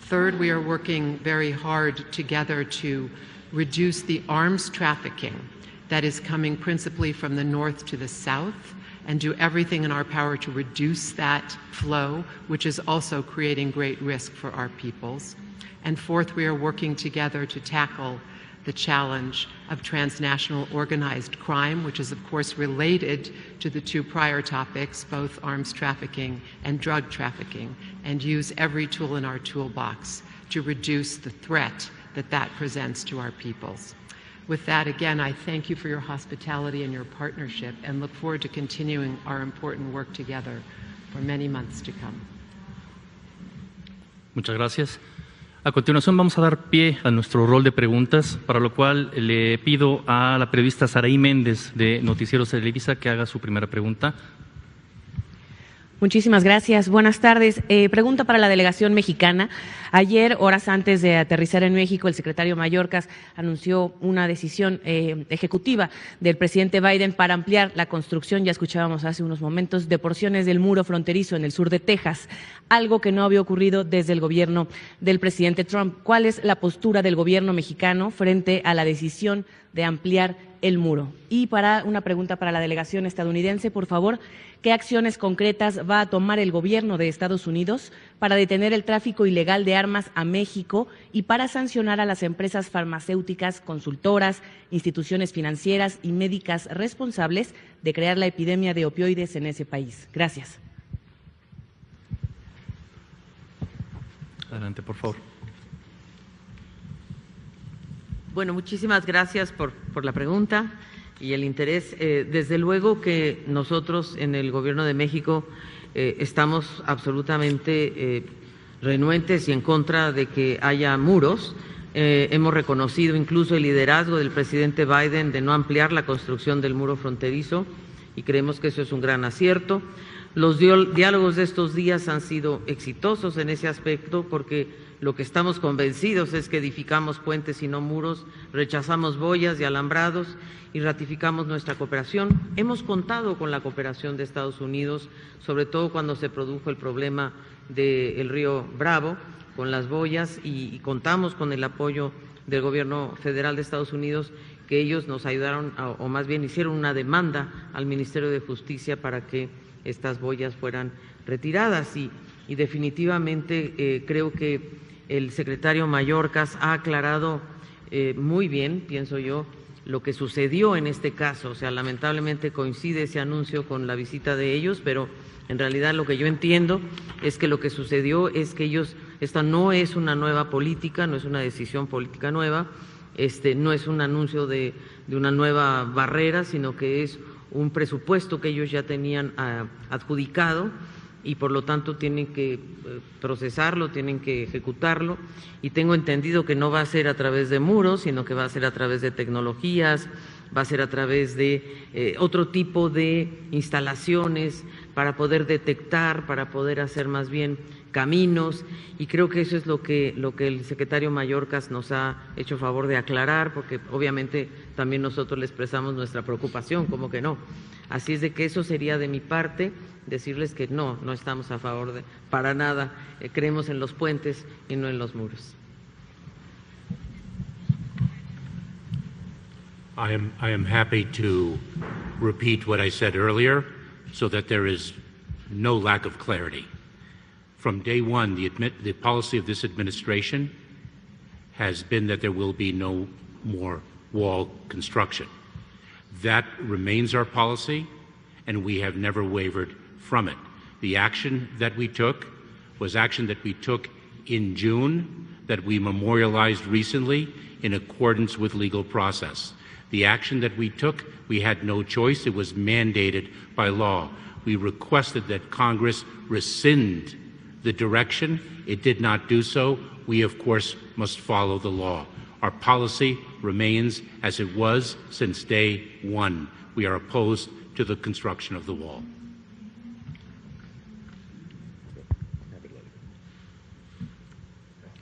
Third, we are working very hard together to reduce the arms trafficking that is coming principally from the north to the south and do everything in our power to reduce that flow, which is also creating great risk for our peoples. And fourth, we are working together to tackle the challenge of transnational organized crime, which is of course related to the two prior topics, both arms trafficking and drug trafficking, and use every tool in our toolbox to reduce the threat that that presents to our peoples. With that, again, I thank you for your hospitality and your partnership and look forward to continuing our important work together for many months to come. Muchas gracias. A continuación vamos a dar pie a nuestro rol de preguntas, para lo cual le pido a la periodista Saraí Méndez de Noticieros Televisa que haga su primera pregunta. Muchísimas gracias. Buenas tardes. Pregunta para la delegación mexicana. Ayer, horas antes de aterrizar en México, el secretario Mayorkas anunció una decisión ejecutiva del presidente Biden para ampliar la construcción, ya escuchábamos hace unos momentos, de porciones del muro fronterizo en el sur de Texas, algo que no había ocurrido desde el gobierno del presidente Trump. ¿Cuál es la postura del gobierno mexicano frente a la decisión de ampliar el muro? Y para una pregunta para la delegación estadounidense, por favor, ¿qué acciones concretas va a tomar el gobierno de Estados Unidos para detener el tráfico ilegal de armas a México y para sancionar a las empresas farmacéuticas, consultoras, instituciones financieras y médicas responsables de crear la epidemia de opioides en ese país? Gracias. Adelante, por favor. Bueno, muchísimas gracias por la pregunta y el interés. Desde luego que nosotros en el Gobierno de México estamos absolutamente renuentes y en contra de que haya muros. Hemos reconocido incluso el liderazgo del presidente Biden de no ampliar la construcción del muro fronterizo y creemos que eso es un gran acierto. Los diálogos de estos días han sido exitosos en ese aspecto porque lo que estamos convencidos es que edificamos puentes y no muros, rechazamos boyas y alambrados y ratificamos nuestra cooperación. Hemos contado con la cooperación de Estados Unidos, sobre todo cuando se produjo el problema del río Bravo con las boyas y contamos con el apoyo del gobierno federal de Estados Unidos, que ellos nos ayudaron, o más bien hicieron una demanda al Ministerio de Justicia para que estas boyas fueran retiradas y definitivamente creo que el secretario Mayorkas ha aclarado muy bien, pienso yo, lo que sucedió en este caso. O sea, lamentablemente coincide ese anuncio con la visita de ellos, pero en realidad lo que yo entiendo es que lo que sucedió es que esta no es una nueva política, no es una decisión política nueva, no es un anuncio de una nueva barrera, sino que es un presupuesto que ellos ya tenían adjudicado y por lo tanto tienen que procesarlo, tienen que ejecutarlo y tengo entendido que no va a ser a través de muros, sino que va a ser a través de tecnologías, va a ser a través de otro tipo de instalaciones para poder detectar, para poder hacer más bien caminos y creo que eso es lo que el secretario Mayorkas nos ha hecho favor de aclarar, porque obviamente también nosotros le expresamos nuestra preocupación, como que no. Así es de que eso sería de mi parte, decirles que no estamos a favor de, para nada, creemos en los puentes y no en los muros. I am happy to repeat what I said earlier so that there is no lack of clarity. From day one, the policy of this administration has been that there will be no more wall construction. That remains our policy, and we have never wavered from it. The action that we took was action that we took in June that we memorialized recently in accordance with legal process. The action that we took, we had no choice. It was mandated by law. We requested that Congress rescind the direction. It did not do so. We, of course, must follow the law. Our policy remains as it was since day one. We are opposed to the construction of the wall.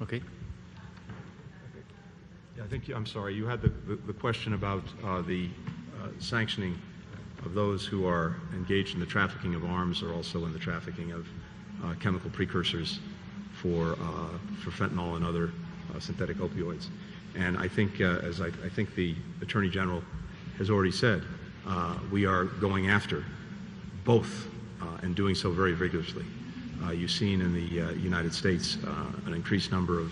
Okay. Yeah, I think, I'm sorry, you had the question about the sanctioning of those who are engaged in the trafficking of arms or also in the trafficking of chemical precursors for fentanyl and other synthetic opioids. And I think, as I think the Attorney General has already said, we are going after both and doing so very vigorously. You've seen in the United States an increased number of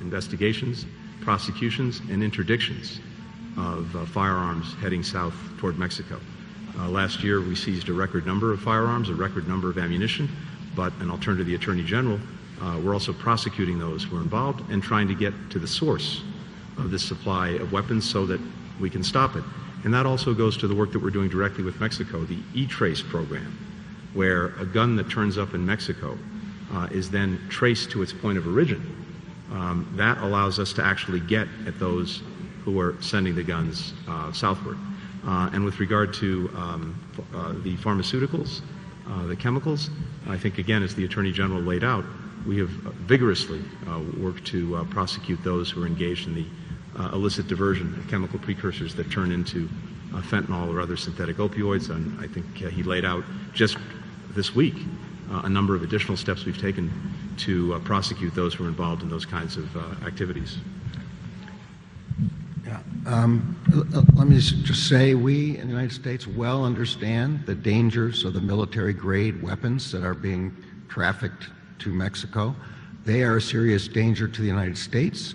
investigations, prosecutions, and interdictions of firearms heading south toward Mexico. Last year, we seized a record number of firearms, a record number of ammunition, but, and I'll turn to the Attorney General, we're also prosecuting those who are involved and trying to get to the source of this supply of weapons so that we can stop it. And that also goes to the work that we're doing directly with Mexico, the E-Trace program, where a gun that turns up in Mexico is then traced to its point of origin. That allows us to actually get at those who are sending the guns southward. And with regard to the pharmaceuticals, the chemicals, I think, again, as the Attorney General laid out, we have vigorously worked to prosecute those who are engaged in the illicit diversion of chemical precursors that turn into fentanyl or other synthetic opioids. And I think he laid out just this week a number of additional steps we've taken to prosecute those who are involved in those kinds of activities. Let me just say, we in the United States well understand the dangers of the military-grade weapons that are being trafficked to Mexico. They are a serious danger to the United States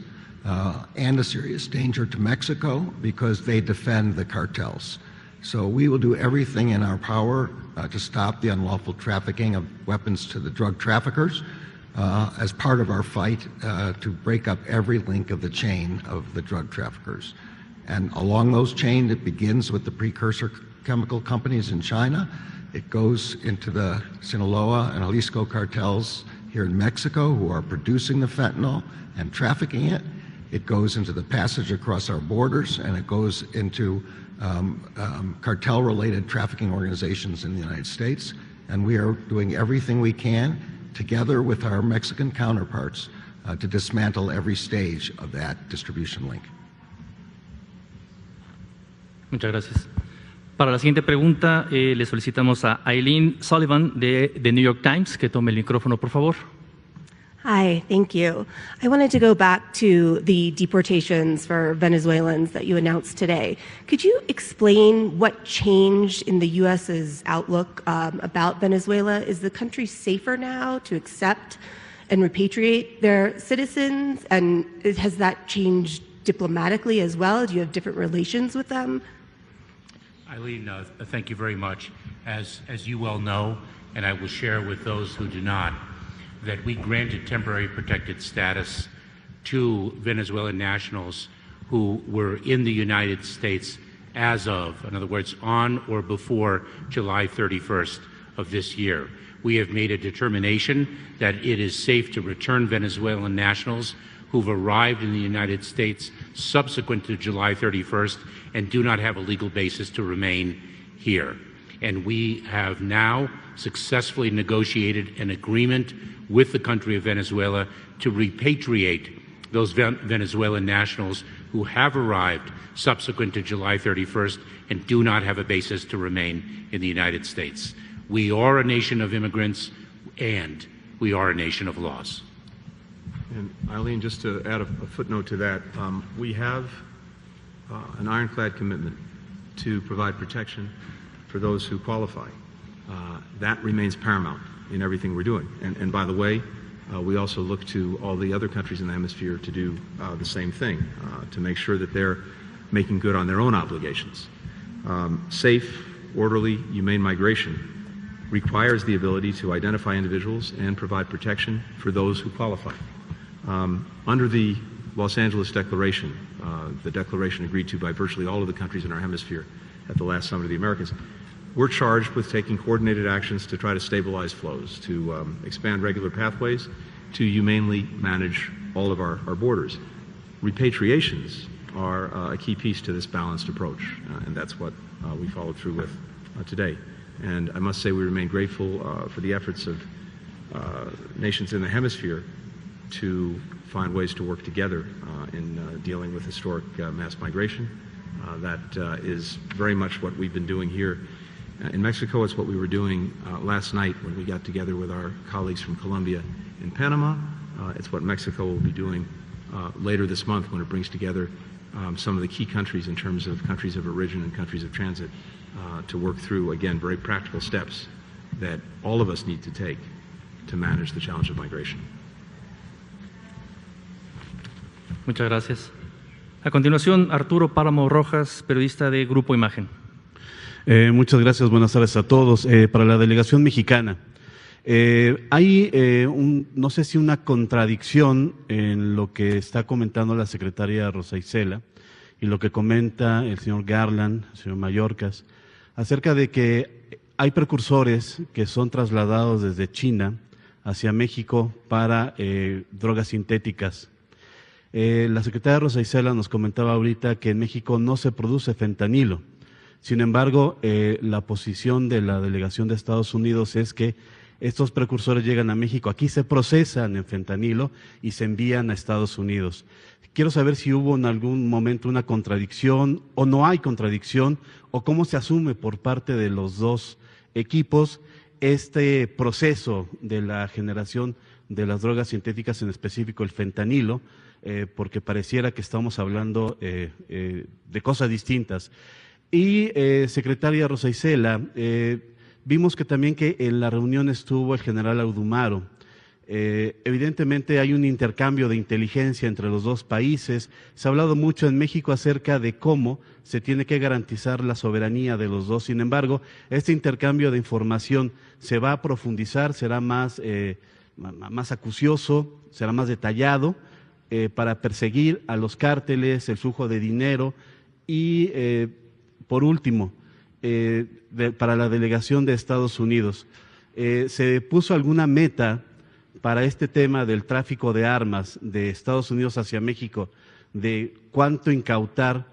and a serious danger to Mexico because they defend the cartels. So we will do everything in our power to stop the unlawful trafficking of weapons to the drug traffickers as part of our fight to break up every link of the chain of the drug traffickers. And along those chains, it begins with the precursor chemical companies in China. It goes into the Sinaloa and Jalisco cartels here in Mexico who are producing the fentanyl and trafficking it. It goes into the passage across our borders, and it goes into cartel-related trafficking organizations in the United States. And we are doing everything we can, together with our Mexican counterparts, to dismantle every stage of that distribution link. Muchas gracias. Para la siguiente pregunta, le solicitamos a Eileen Sullivan de The New York Times que tome el micrófono, por favor. Hi, thank you. I wanted to go back to the deportations for Venezuelans that you announced today. Could you explain what changed in the U.S.'s outlook about Venezuela? Is the country safer now to accept and repatriate their citizens? And has that changed diplomatically as well? Do you have different relations with them? Eileen, thank you very much. As you well know, and I will share with those who do not, that we granted temporary protected status to Venezuelan nationals who were in the United States as of, in other words, on or before July 31st of this year. We have made a determination that it is safe to return Venezuelan nationals who've arrived in the United States subsequent to July 31st and do not have a legal basis to remain here. And we have now successfully negotiated an agreement with the country of Venezuela to repatriate those Venezuelan nationals who have arrived subsequent to July 31st and do not have a basis to remain in the United States. We are a nation of immigrants, and we are a nation of laws. And Eileen, just to add a footnote to that, we have an ironclad commitment to provide protection for those who qualify. That remains paramount in everything we're doing. And by the way, we also look to all the other countries in the hemisphere to do the same thing, to make sure that they're making good on their own obligations. Safe, orderly, humane migration requires the ability to identify individuals and provide protection for those who qualify. Under the Los Angeles Declaration, the declaration agreed to by virtually all of the countries in our hemisphere at the last Summit of the Americas, we're charged with taking coordinated actions to try to stabilize flows, to expand regular pathways, to humanely manage all of our borders. Repatriations are a key piece to this balanced approach, and that's what we followed through with today. And I must say we remain grateful for the efforts of nations in the hemisphere to find ways to work together in dealing with historic mass migration. That is very much what we've been doing here in Mexico. It's what we were doing last night when we got together with our colleagues from Colombia and Panama. It's what Mexico will be doing later this month when it brings together some of the key countries in terms of countries of origin and countries of transit to work through, again, very practical steps that all of us need to take to manage the challenge of migration. Muchas gracias. A continuación, Arturo Páramo Rojas, periodista de Grupo Imagen. Muchas gracias, buenas tardes a todos. Para la delegación mexicana, hay no sé si una contradicción en lo que está comentando la secretaria Rosa Isela y lo que comenta el señor Garland, el señor Mayorkas, acerca de que hay precursores que son trasladados desde China hacia México para drogas sintéticas. La secretaria Rosa Isela nos comentaba ahorita que en México no se produce fentanilo. Sin embargo, la posición de la delegación de Estados Unidos es que estos precursores llegan a México, aquí se procesan en fentanilo y se envían a Estados Unidos. Quiero saber si hubo en algún momento una contradicción o no hay contradicción, o cómo se asume por parte de los dos equipos este proceso de la generación de las drogas sintéticas, en específico el fentanilo, porque pareciera que estamos hablando de cosas distintas. Y secretaria Rosa Isela, vimos que también que en la reunión estuvo el general Audumaro. Evidentemente hay un intercambio de inteligencia entre los dos países. Se ha hablado mucho en México acerca de cómo se tiene que garantizar la soberanía de los dos. Sin embargo, este intercambio de información se va a profundizar, será más acucioso, será más detallado para perseguir a los cárteles, el flujo de dinero y, por último, para la delegación de Estados Unidos, ¿se puso alguna meta para este tema del tráfico de armas de Estados Unidos hacia México, de cuánto incautar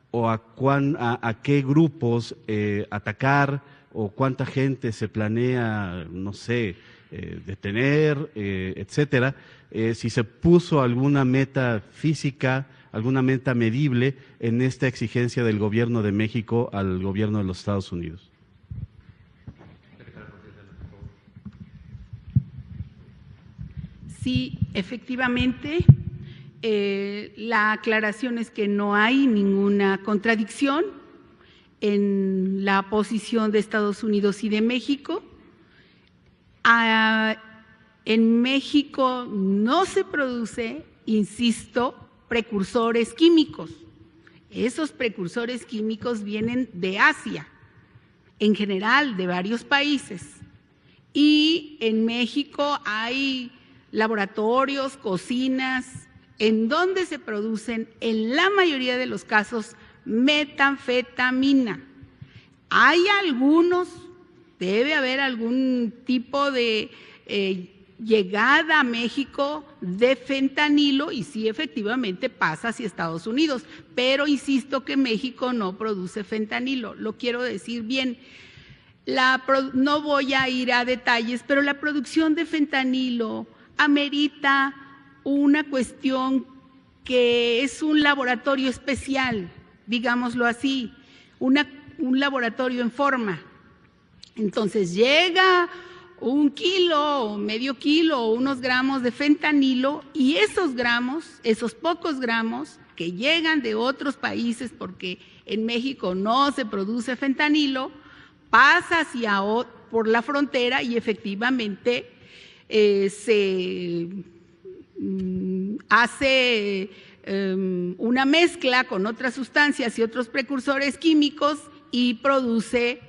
o a qué grupos atacar o cuánta gente se planea, no sé, detener, etcétera? Si se puso alguna meta física, alguna meta medible en esta exigencia del gobierno de México al gobierno de los Estados Unidos. Sí, efectivamente, la aclaración es que no hay ninguna contradicción en la posición de Estados Unidos y de México. En México no se produce, insisto, precursores químicos. Esos precursores químicos vienen de Asia, en general de varios países. Y en México hay laboratorios, cocinas, en donde se producen, en la mayoría de los casos, metanfetamina. Hay algunos, debe haber algún tipo de llegada a México de fentanilo y sí, efectivamente pasa hacia Estados Unidos, pero insisto que México no produce fentanilo, lo quiero decir bien. No voy a ir a detalles, pero la producción de fentanilo amerita una cuestión que es un laboratorio especial, digámoslo así, un laboratorio en forma. Entonces llega 1 kilo o medio kilo o unos gramos de fentanilo y esos gramos, esos pocos gramos que llegan de otros países, porque en México no se produce fentanilo, pasa por la frontera y efectivamente se hace una mezcla con otras sustancias y otros precursores químicos y produce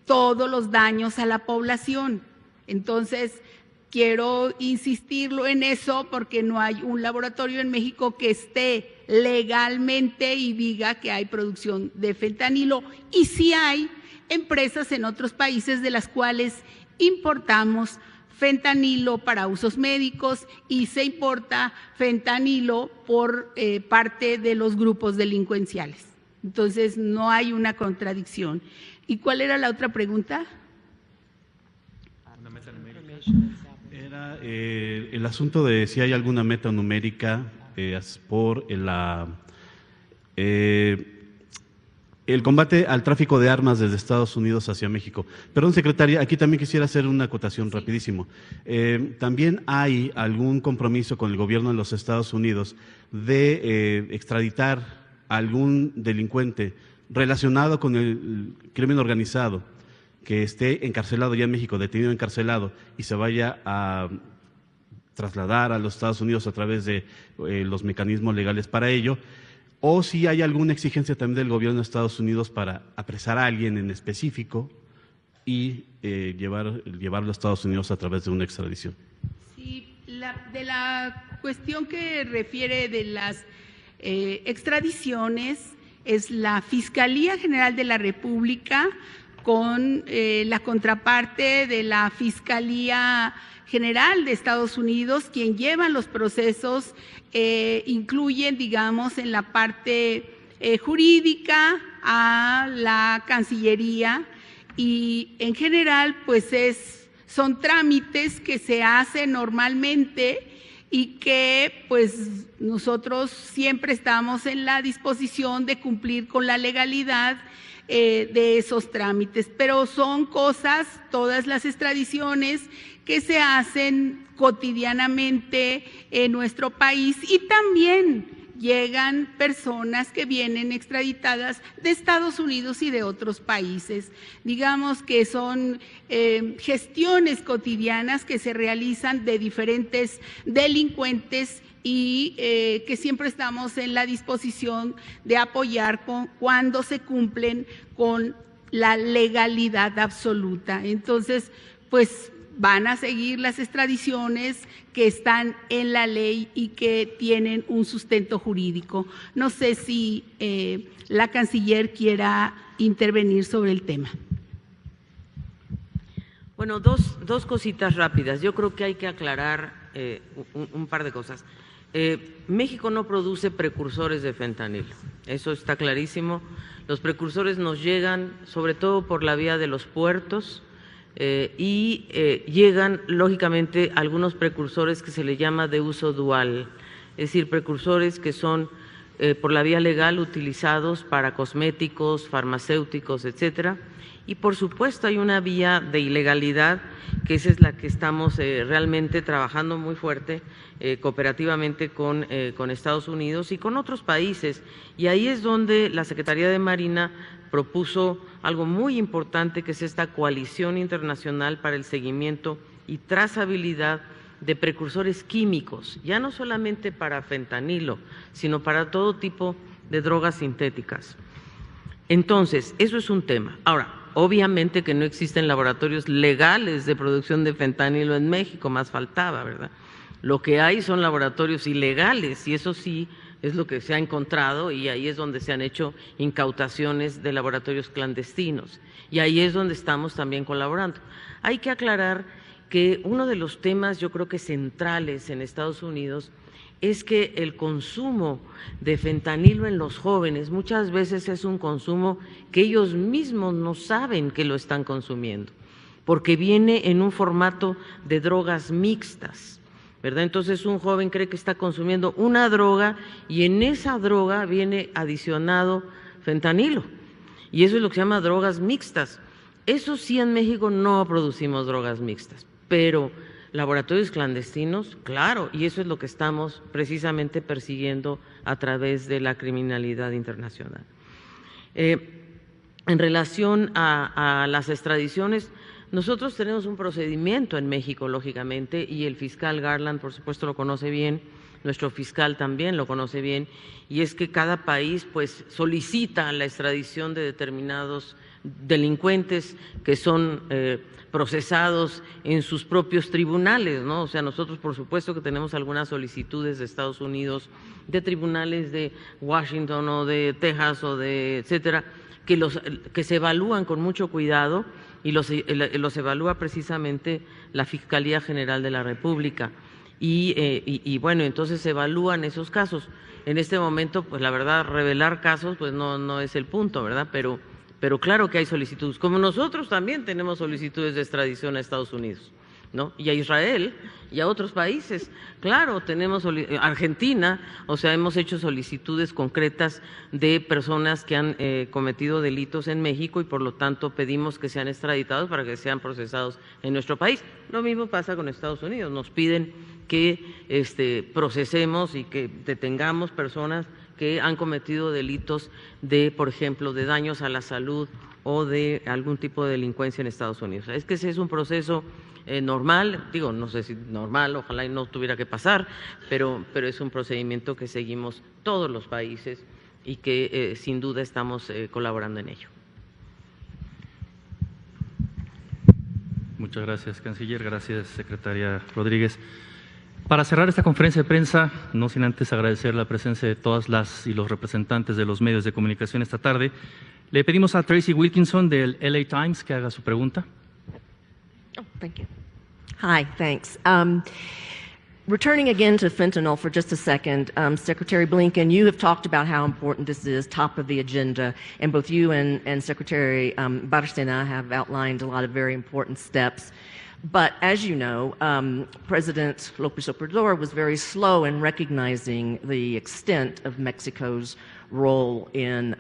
todos los daños a la población. Entonces, quiero insistirlo en eso porque no hay un laboratorio en México que esté legalmente y diga que hay producción de fentanilo, y sí hay empresas en otros países de las cuales importamos fentanilo para usos médicos y se importa fentanilo por parte de los grupos delincuenciales. Entonces, no hay una contradicción. ¿Y cuál era la otra pregunta? Era el asunto de si hay alguna meta numérica por el combate al tráfico de armas desde Estados Unidos hacia México. Perdón, secretaria, aquí también quisiera hacer una acotación rapidísimo. ¿También hay algún compromiso con el gobierno de los Estados Unidos de extraditar a algún delincuente relacionado con el crimen organizado que esté encarcelado ya en México, detenido encarcelado, y se vaya a trasladar a los Estados Unidos a través de los mecanismos legales para ello? O si hay alguna exigencia también del gobierno de Estados Unidos para apresar a alguien en específico y llevarlo a Estados Unidos a través de una extradición. Sí, de la cuestión que refiere de las extradiciones, es la Fiscalía General de la República con la contraparte de la Fiscalía General de Estados Unidos, quien lleva los procesos, incluyen, digamos, en la parte jurídica a la Cancillería, y en general pues son trámites que se hacen normalmente y que pues nosotros siempre estamos en la disposición de cumplir con la legalidad de esos trámites, pero son cosas, todas las extradiciones que se hacen cotidianamente en nuestro país, y también llegan personas que vienen extraditadas de Estados Unidos y de otros países. Digamos que son gestiones cotidianas que se realizan de diferentes delincuentes y que siempre estamos en la disposición de apoyar cuando se cumplen con la legalidad absoluta. Entonces, pues van a seguir las extradiciones que están en la ley y que tienen un sustento jurídico. No sé si la canciller quiera intervenir sobre el tema. Bueno, dos cositas rápidas. Yo creo que hay que aclarar un par de cosas. México no produce precursores de fentanilo, eso está clarísimo. Los precursores nos llegan sobre todo por la vía de los puertos, y llegan lógicamente algunos precursores que se le llama de uso dual, es decir, precursores que son por la vía legal utilizados para cosméticos, farmacéuticos, etcétera. Y por supuesto hay una vía de ilegalidad, que esa es la que estamos realmente trabajando muy fuerte cooperativamente con Estados Unidos y con otros países. Y ahí es donde la Secretaría de Marina propuso algo muy importante, que es esta coalición internacional para el seguimiento y trazabilidad de precursores químicos, ya no solamente para fentanilo, sino para todo tipo de drogas sintéticas. Entonces, eso es un tema. Ahora, obviamente que no existen laboratorios legales de producción de fentanilo en México, más faltaba, ¿verdad? Lo que hay son laboratorios ilegales, y eso sí es lo que se ha encontrado, y ahí es donde se han hecho incautaciones de laboratorios clandestinos, y ahí es donde estamos también colaborando. Hay que aclarar que uno de los temas, yo creo que centrales en Estados Unidos, es que el consumo de fentanilo en los jóvenes muchas veces es un consumo que ellos mismos no saben que lo están consumiendo, porque viene en un formato de drogas mixtas, ¿verdad? Entonces un joven cree que está consumiendo una droga y en esa droga viene adicionado fentanilo, y eso es lo que se llama drogas mixtas. Eso sí, en México no producimos drogas mixtas, pero laboratorios clandestinos, claro, y eso es lo que estamos precisamente persiguiendo a través de la criminalidad internacional. En relación a las extradiciones, nosotros tenemos un procedimiento en México, lógicamente, y el fiscal Garland, por supuesto, lo conoce bien, nuestro fiscal también lo conoce bien, y es que cada país pues solicita la extradición de determinados delincuentes que son procesados en sus propios tribunales, ¿no? O sea, nosotros por supuesto que tenemos algunas solicitudes de Estados Unidos, de tribunales de Washington o de Texas o de etcétera, que se evalúan con mucho cuidado y los evalúa precisamente la Fiscalía General de la República. Y bueno, entonces se evalúan esos casos. En este momento, pues la verdad, revelar casos, pues no es el punto, ¿verdad? Pero claro que hay solicitudes, como nosotros también tenemos solicitudes de extradición a Estados Unidos, ¿no? Y a Israel y a otros países. Claro, tenemos Argentina, o sea, hemos hecho solicitudes concretas de personas que han cometido delitos en México y por lo tanto pedimos que sean extraditados para que sean procesados en nuestro país. Lo mismo pasa con Estados Unidos, nos piden que procesemos y que detengamos personas que han cometido delitos de, por ejemplo, de daños a la salud o de algún tipo de delincuencia en Estados Unidos. Es que ese es un proceso normal, digo, no sé si normal, ojalá y no tuviera que pasar, pero es un procedimiento que seguimos todos los países y que sin duda estamos colaborando en ello. Muchas gracias, canciller. Gracias, secretaria Rodríguez. Para cerrar esta conferencia de prensa, no sin antes agradecer la presencia de todas las y los representantes de los medios de comunicación esta tarde, le pedimos a Tracy Wilkinson del LA Times que haga su pregunta. Oh, thank you. Hi, thanks. Returning again to fentanyl for just a second, Secretary Blinken, you have talked about how important this is, top of the agenda, and both you and Secretary Barcena have outlined a lot of very important steps. But as you know, President López Obrador was very slow in recognizing the extent of Mexico's role in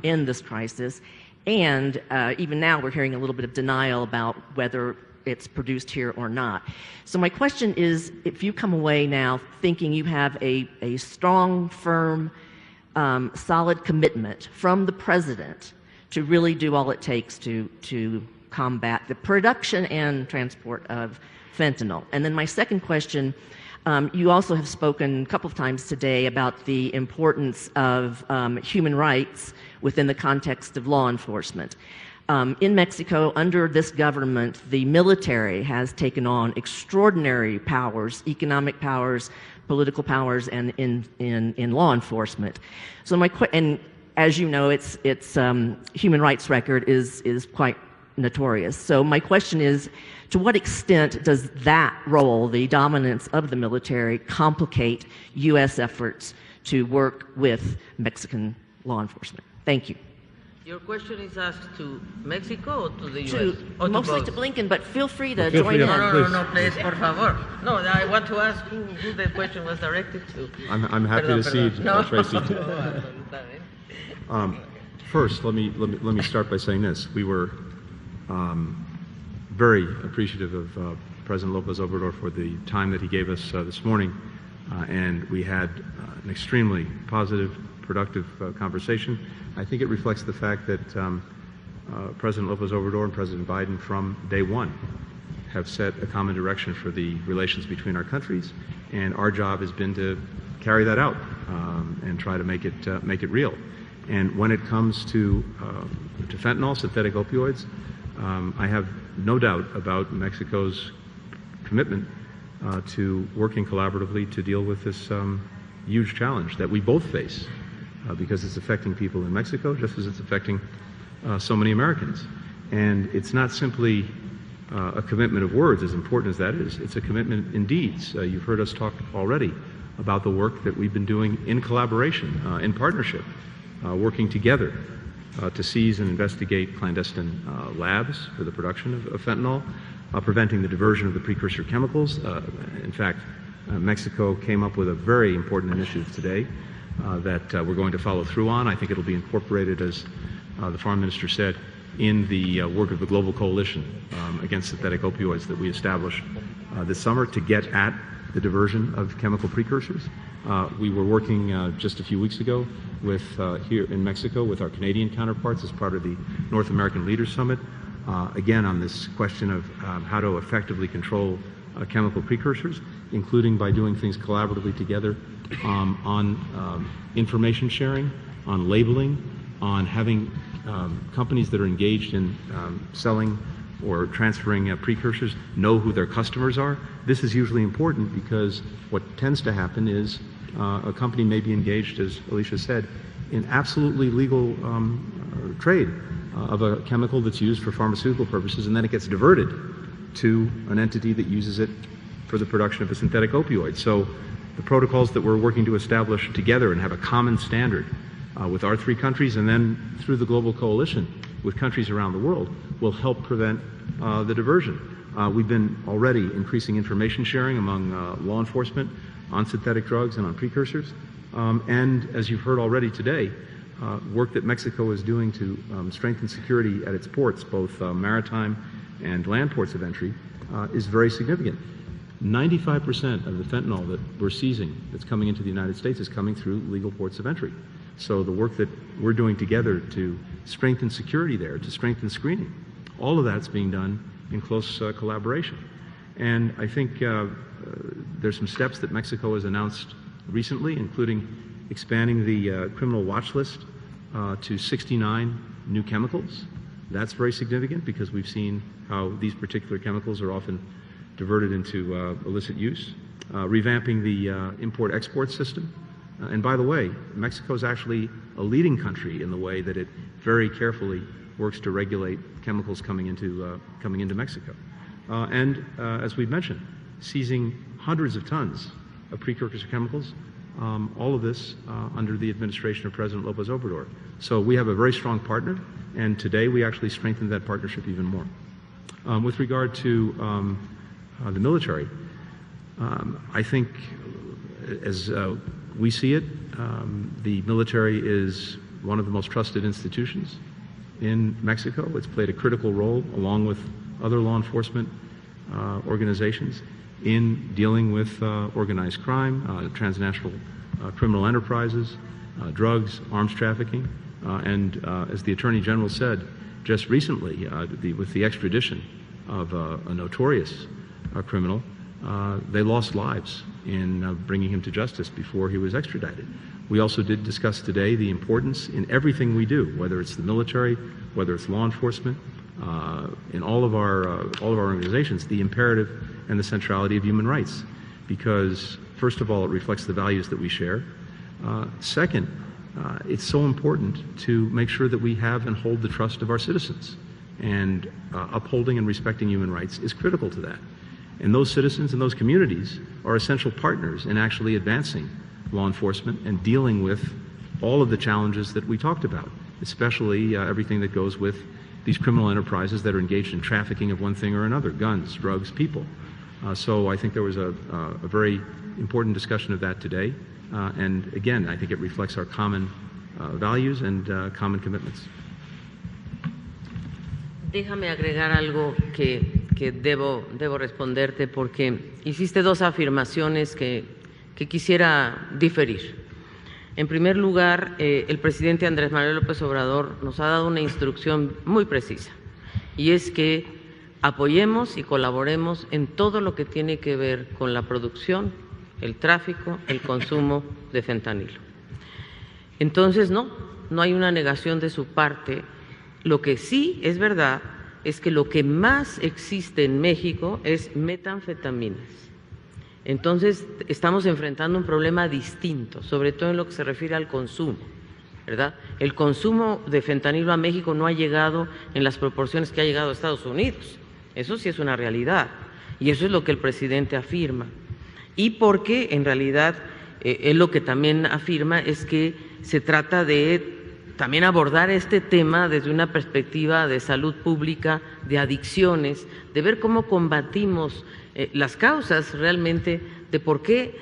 this crisis, and even now we're hearing a little bit of denial about whether it's produced here or not. So my question is, if you come away now thinking you have a strong, firm, solid commitment from the President to really do all it takes to combat the production and transport of fentanyl. And then my second question, you also have spoken a couple of times today about the importance of human rights within the context of law enforcement. In Mexico, under this government, the military has taken on extraordinary powers, economic powers, political powers, and in law enforcement. So and as you know, its human rights record is quite notorious. So my question is, to what extent does that role, the dominance of the military, complicate U.S. efforts to work with Mexican law enforcement? Thank you. Your question is asked to Mexico or to the U.S.? Mostly to Blinken, but feel free to join in. No, please, por favor. No, I want to ask who the question was directed to. I'm happy to cede, Tracy. First, let me start by saying this. We were very appreciative of President López Obrador for the time that he gave us this morning, and we had an extremely positive, productive conversation. I think it reflects the fact that President López Obrador and President Biden from day one have set a common direction for the relations between our countries, and our job has been to carry that out and try to make it real. And when it comes to fentanyl, synthetic opioids, I have no doubt about Mexico's commitment to working collaboratively to deal with this huge challenge that we both face because it's affecting people in Mexico just as it's affecting so many Americans. And it's not simply a commitment of words, as important as that is. It's a commitment in deeds. You've heard us talk already about the work that we've been doing in collaboration, in partnership, working together to seize and investigate clandestine labs for the production of fentanyl, preventing the diversion of the precursor chemicals. In fact, Mexico came up with a very important initiative today that we're going to follow through on. I think it'll be incorporated, as the Foreign Minister said, in the work of the Global Coalition against synthetic opioids that we established this summer to get at the diversion of chemical precursors. We were working just a few weeks ago with here in Mexico with our Canadian counterparts as part of the North American Leaders Summit, again on this question of how to effectively control chemical precursors, including by doing things collaboratively together on information sharing, on labeling, on having companies that are engaged in selling or transferring precursors know who their customers are. This is usually important because what tends to happen is a company may be engaged, as Alicia said, in absolutely legal trade of a chemical that's used for pharmaceutical purposes, and then it gets diverted to an entity that uses it for the production of a synthetic opioid. So the protocols that we're working to establish together and have a common standard with our 3 countries and then through the global coalition with countries around the world will help prevent the diversion. We've been already increasing information sharing among law enforcement on synthetic drugs and on precursors. And as you've heard already today, work that Mexico is doing to strengthen security at its ports, both maritime and land ports of entry, is very significant. 95% of the fentanyl that we're seizing that's coming into the United States is coming through legal ports of entry. So the work that we're doing together to strengthen security there, to strengthen screening, all of that's being done in close collaboration. And I think there's some steps that Mexico has announced recently, including expanding the criminal watch list to 69 new chemicals. That's very significant because we've seen how these particular chemicals are often diverted into illicit use. Revamping the import-export system. And by the way, Mexico is actually a leading country in the way that it very carefully works to regulate chemicals coming into Mexico. And as we've mentioned, seizing hundreds of tons of precursor chemicals, all of this under the administration of President López Obrador. So we have a very strong partner, and today we actually strengthened that partnership even more. With regard to the military, I think as we see it, the military is one of the most trusted institutions in Mexico. It's played a critical role, along with other law enforcement organizations, in dealing with organized crime, transnational criminal enterprises, drugs, arms trafficking. And as the Attorney General said just recently, with the extradition of a notorious criminal, they lost lives in bringing him to justice before he was extradited. We also did discuss today the importance in everything we do, whether it's the military, whether it's law enforcement, in all of our organizations, the imperative and the centrality of human rights, because first of all, it reflects the values that we share. Second, it's so important to make sure that we have and hold the trust of our citizens, and upholding and respecting human rights is critical to that. And those citizens and those communities are essential partners in actually advancing law enforcement and dealing with all of the challenges that we talked about, especially everything that goes with these criminal enterprises that are engaged in trafficking of one thing or another, guns, drugs, people. So I think there was a very important discussion of that today. And again, I think it reflects our common values and common commitments. Déjame agregar algo que debo responderte, porque hiciste 2 afirmaciones que quisiera diferir. En primer lugar, el presidente Andrés Manuel López Obrador nos ha dado una instrucción muy precisa, y es que apoyemos y colaboremos en todo lo que tiene que ver con la producción, el tráfico, el consumo de fentanilo. Entonces, no hay una negación de su parte. Lo que sí es verdad es que lo que más existe en México es metanfetaminas. Entonces, estamos enfrentando un problema distinto, sobre todo en lo que se refiere al consumo, ¿verdad? El consumo de fentanilo a México no ha llegado en las proporciones que ha llegado a Estados Unidos. Eso sí es una realidad, y eso es lo que el presidente afirma. Y porque, en realidad, él lo que también afirma es que se trata de también abordar este tema desde una perspectiva de salud pública, de adicciones, de ver cómo combatimos las causas realmente de por qué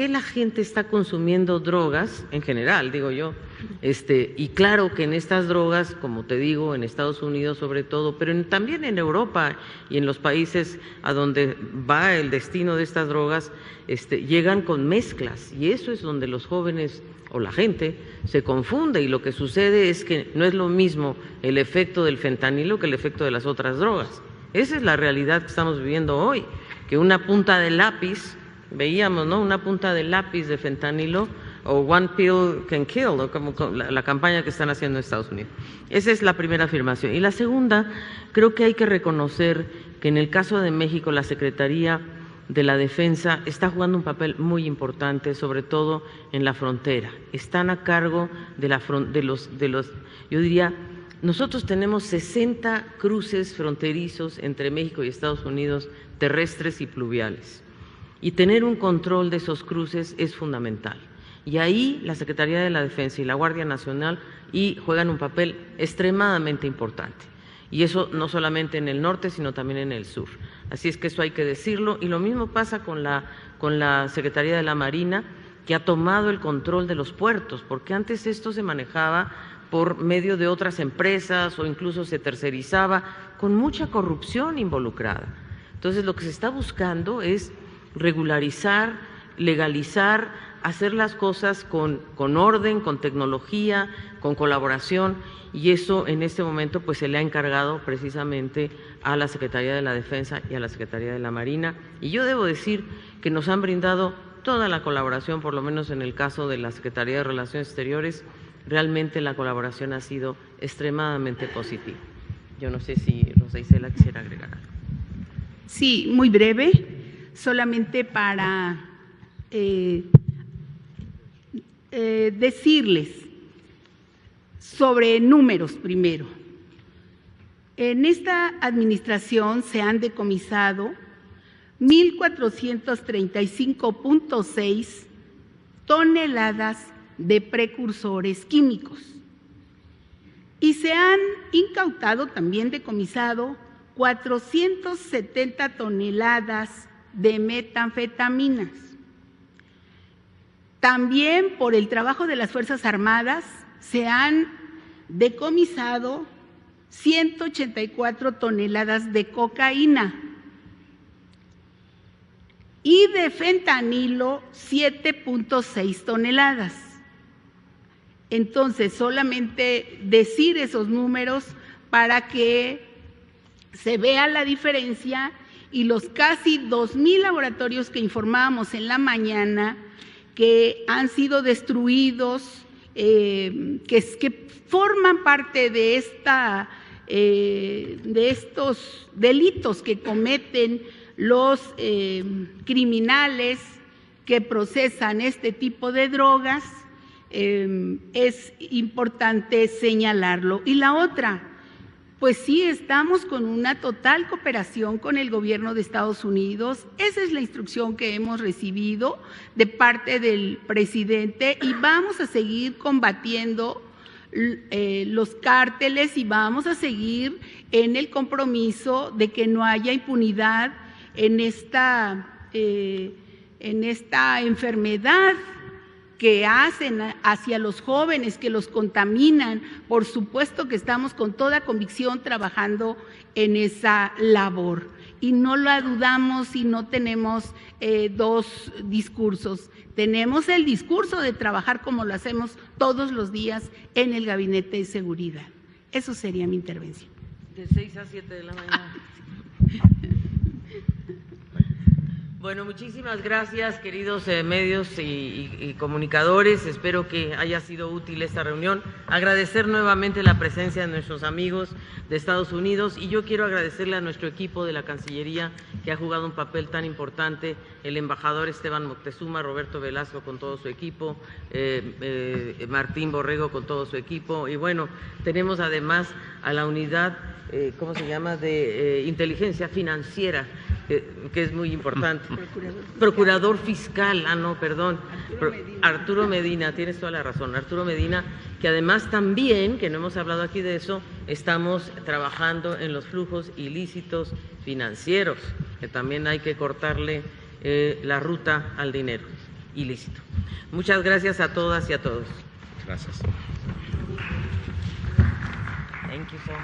la gente está consumiendo drogas en general, digo yo, y claro que en estas drogas, como te digo, en Estados Unidos sobre todo, pero también en Europa y en los países a donde va el destino de estas drogas, llegan con mezclas, y eso es donde los jóvenes o la gente se confunde, y lo que sucede es que no es lo mismo el efecto del fentanilo que el efecto de las otras drogas. Esa es la realidad que estamos viviendo hoy, que una punta de lápiz, veíamos, ¿no?, una punta de lápiz de fentanilo o One Pill Can Kill, ¿no? Como la campaña que están haciendo en Estados Unidos. Esa es la primera afirmación. Y la segunda, creo que hay que reconocer que en el caso de México la Secretaría de la Defensa está jugando un papel muy importante, sobre todo en la frontera. Están a cargo de los, yo diría, nosotros tenemos 60 cruces fronterizos entre México y Estados Unidos, terrestres y pluviales. Y tener un control de esos cruces es fundamental. Y ahí la Secretaría de la Defensa y la Guardia Nacional juegan un papel extremadamente importante. Y eso no solamente en el norte, sino también en el sur. Así es que eso hay que decirlo. Y lo mismo pasa con la Secretaría de la Marina, que ha tomado el control de los puertos, porque antes esto se manejaba por medio de otras empresas o incluso se tercerizaba, con mucha corrupción involucrada. Entonces, lo que se está buscando es regularizar, legalizar, hacer las cosas con orden, con tecnología, con colaboración, y eso en este momento pues se le ha encargado precisamente a la Secretaría de la Defensa y a la Secretaría de la Marina. Y yo debo decir que nos han brindado toda la colaboración, por lo menos en el caso de la Secretaría de Relaciones Exteriores. Realmente la colaboración ha sido extremadamente positiva. Yo no sé si Rosa Isela quisiera agregar algo. Sí, muy breve, solamente para decirles sobre números primero. En esta administración se han decomisado 1.435.6 toneladas de precursores químicos y se han incautado, también decomisado, 470 toneladas de metanfetaminas. También por el trabajo de las Fuerzas Armadas se han decomisado 184 toneladas de cocaína y de fentanilo 7.6 toneladas. Entonces, solamente decir esos números para que se vea la diferencia, y los casi 2,000 laboratorios que informábamos en la mañana que han sido destruidos, que forman parte de estos delitos que cometen los criminales que procesan este tipo de drogas. Es importante señalarlo. Y la otra, pues sí, estamos con una total cooperación con el gobierno de Estados Unidos. Esa es la instrucción que hemos recibido de parte del presidente, y vamos a seguir combatiendo los cárteles y vamos a seguir en el compromiso de que no haya impunidad en esta enfermedad que hacen hacia los jóvenes, que los contaminan. Por supuesto que estamos con toda convicción trabajando en esa labor y no la dudamos, y no tenemos dos discursos. Tenemos el discurso de trabajar como lo hacemos todos los días en el Gabinete de Seguridad. Eso sería mi intervención. De 6 a 7 de la mañana. Bueno, muchísimas gracias, queridos medios y comunicadores. Espero que haya sido útil esta reunión. Agradecer nuevamente la presencia de nuestros amigos de Estados Unidos, y yo quiero agradecerle a nuestro equipo de la Cancillería, que ha jugado un papel tan importante, el embajador Esteban Moctezuma, Roberto Velasco con todo su equipo, Martín Borrego con todo su equipo, y bueno, tenemos además a la unidad, ¿cómo se llama?, de inteligencia financiera, que es muy importante. Procurador fiscal, Arturo Medina, tienes toda la razón, Arturo Medina, que además también, que no hemos hablado aquí de eso, estamos trabajando en los flujos ilícitos financieros, que también hay que cortarle la ruta al dinero ilícito. Muchas gracias a todas y a todos. Gracias. Thank you so much.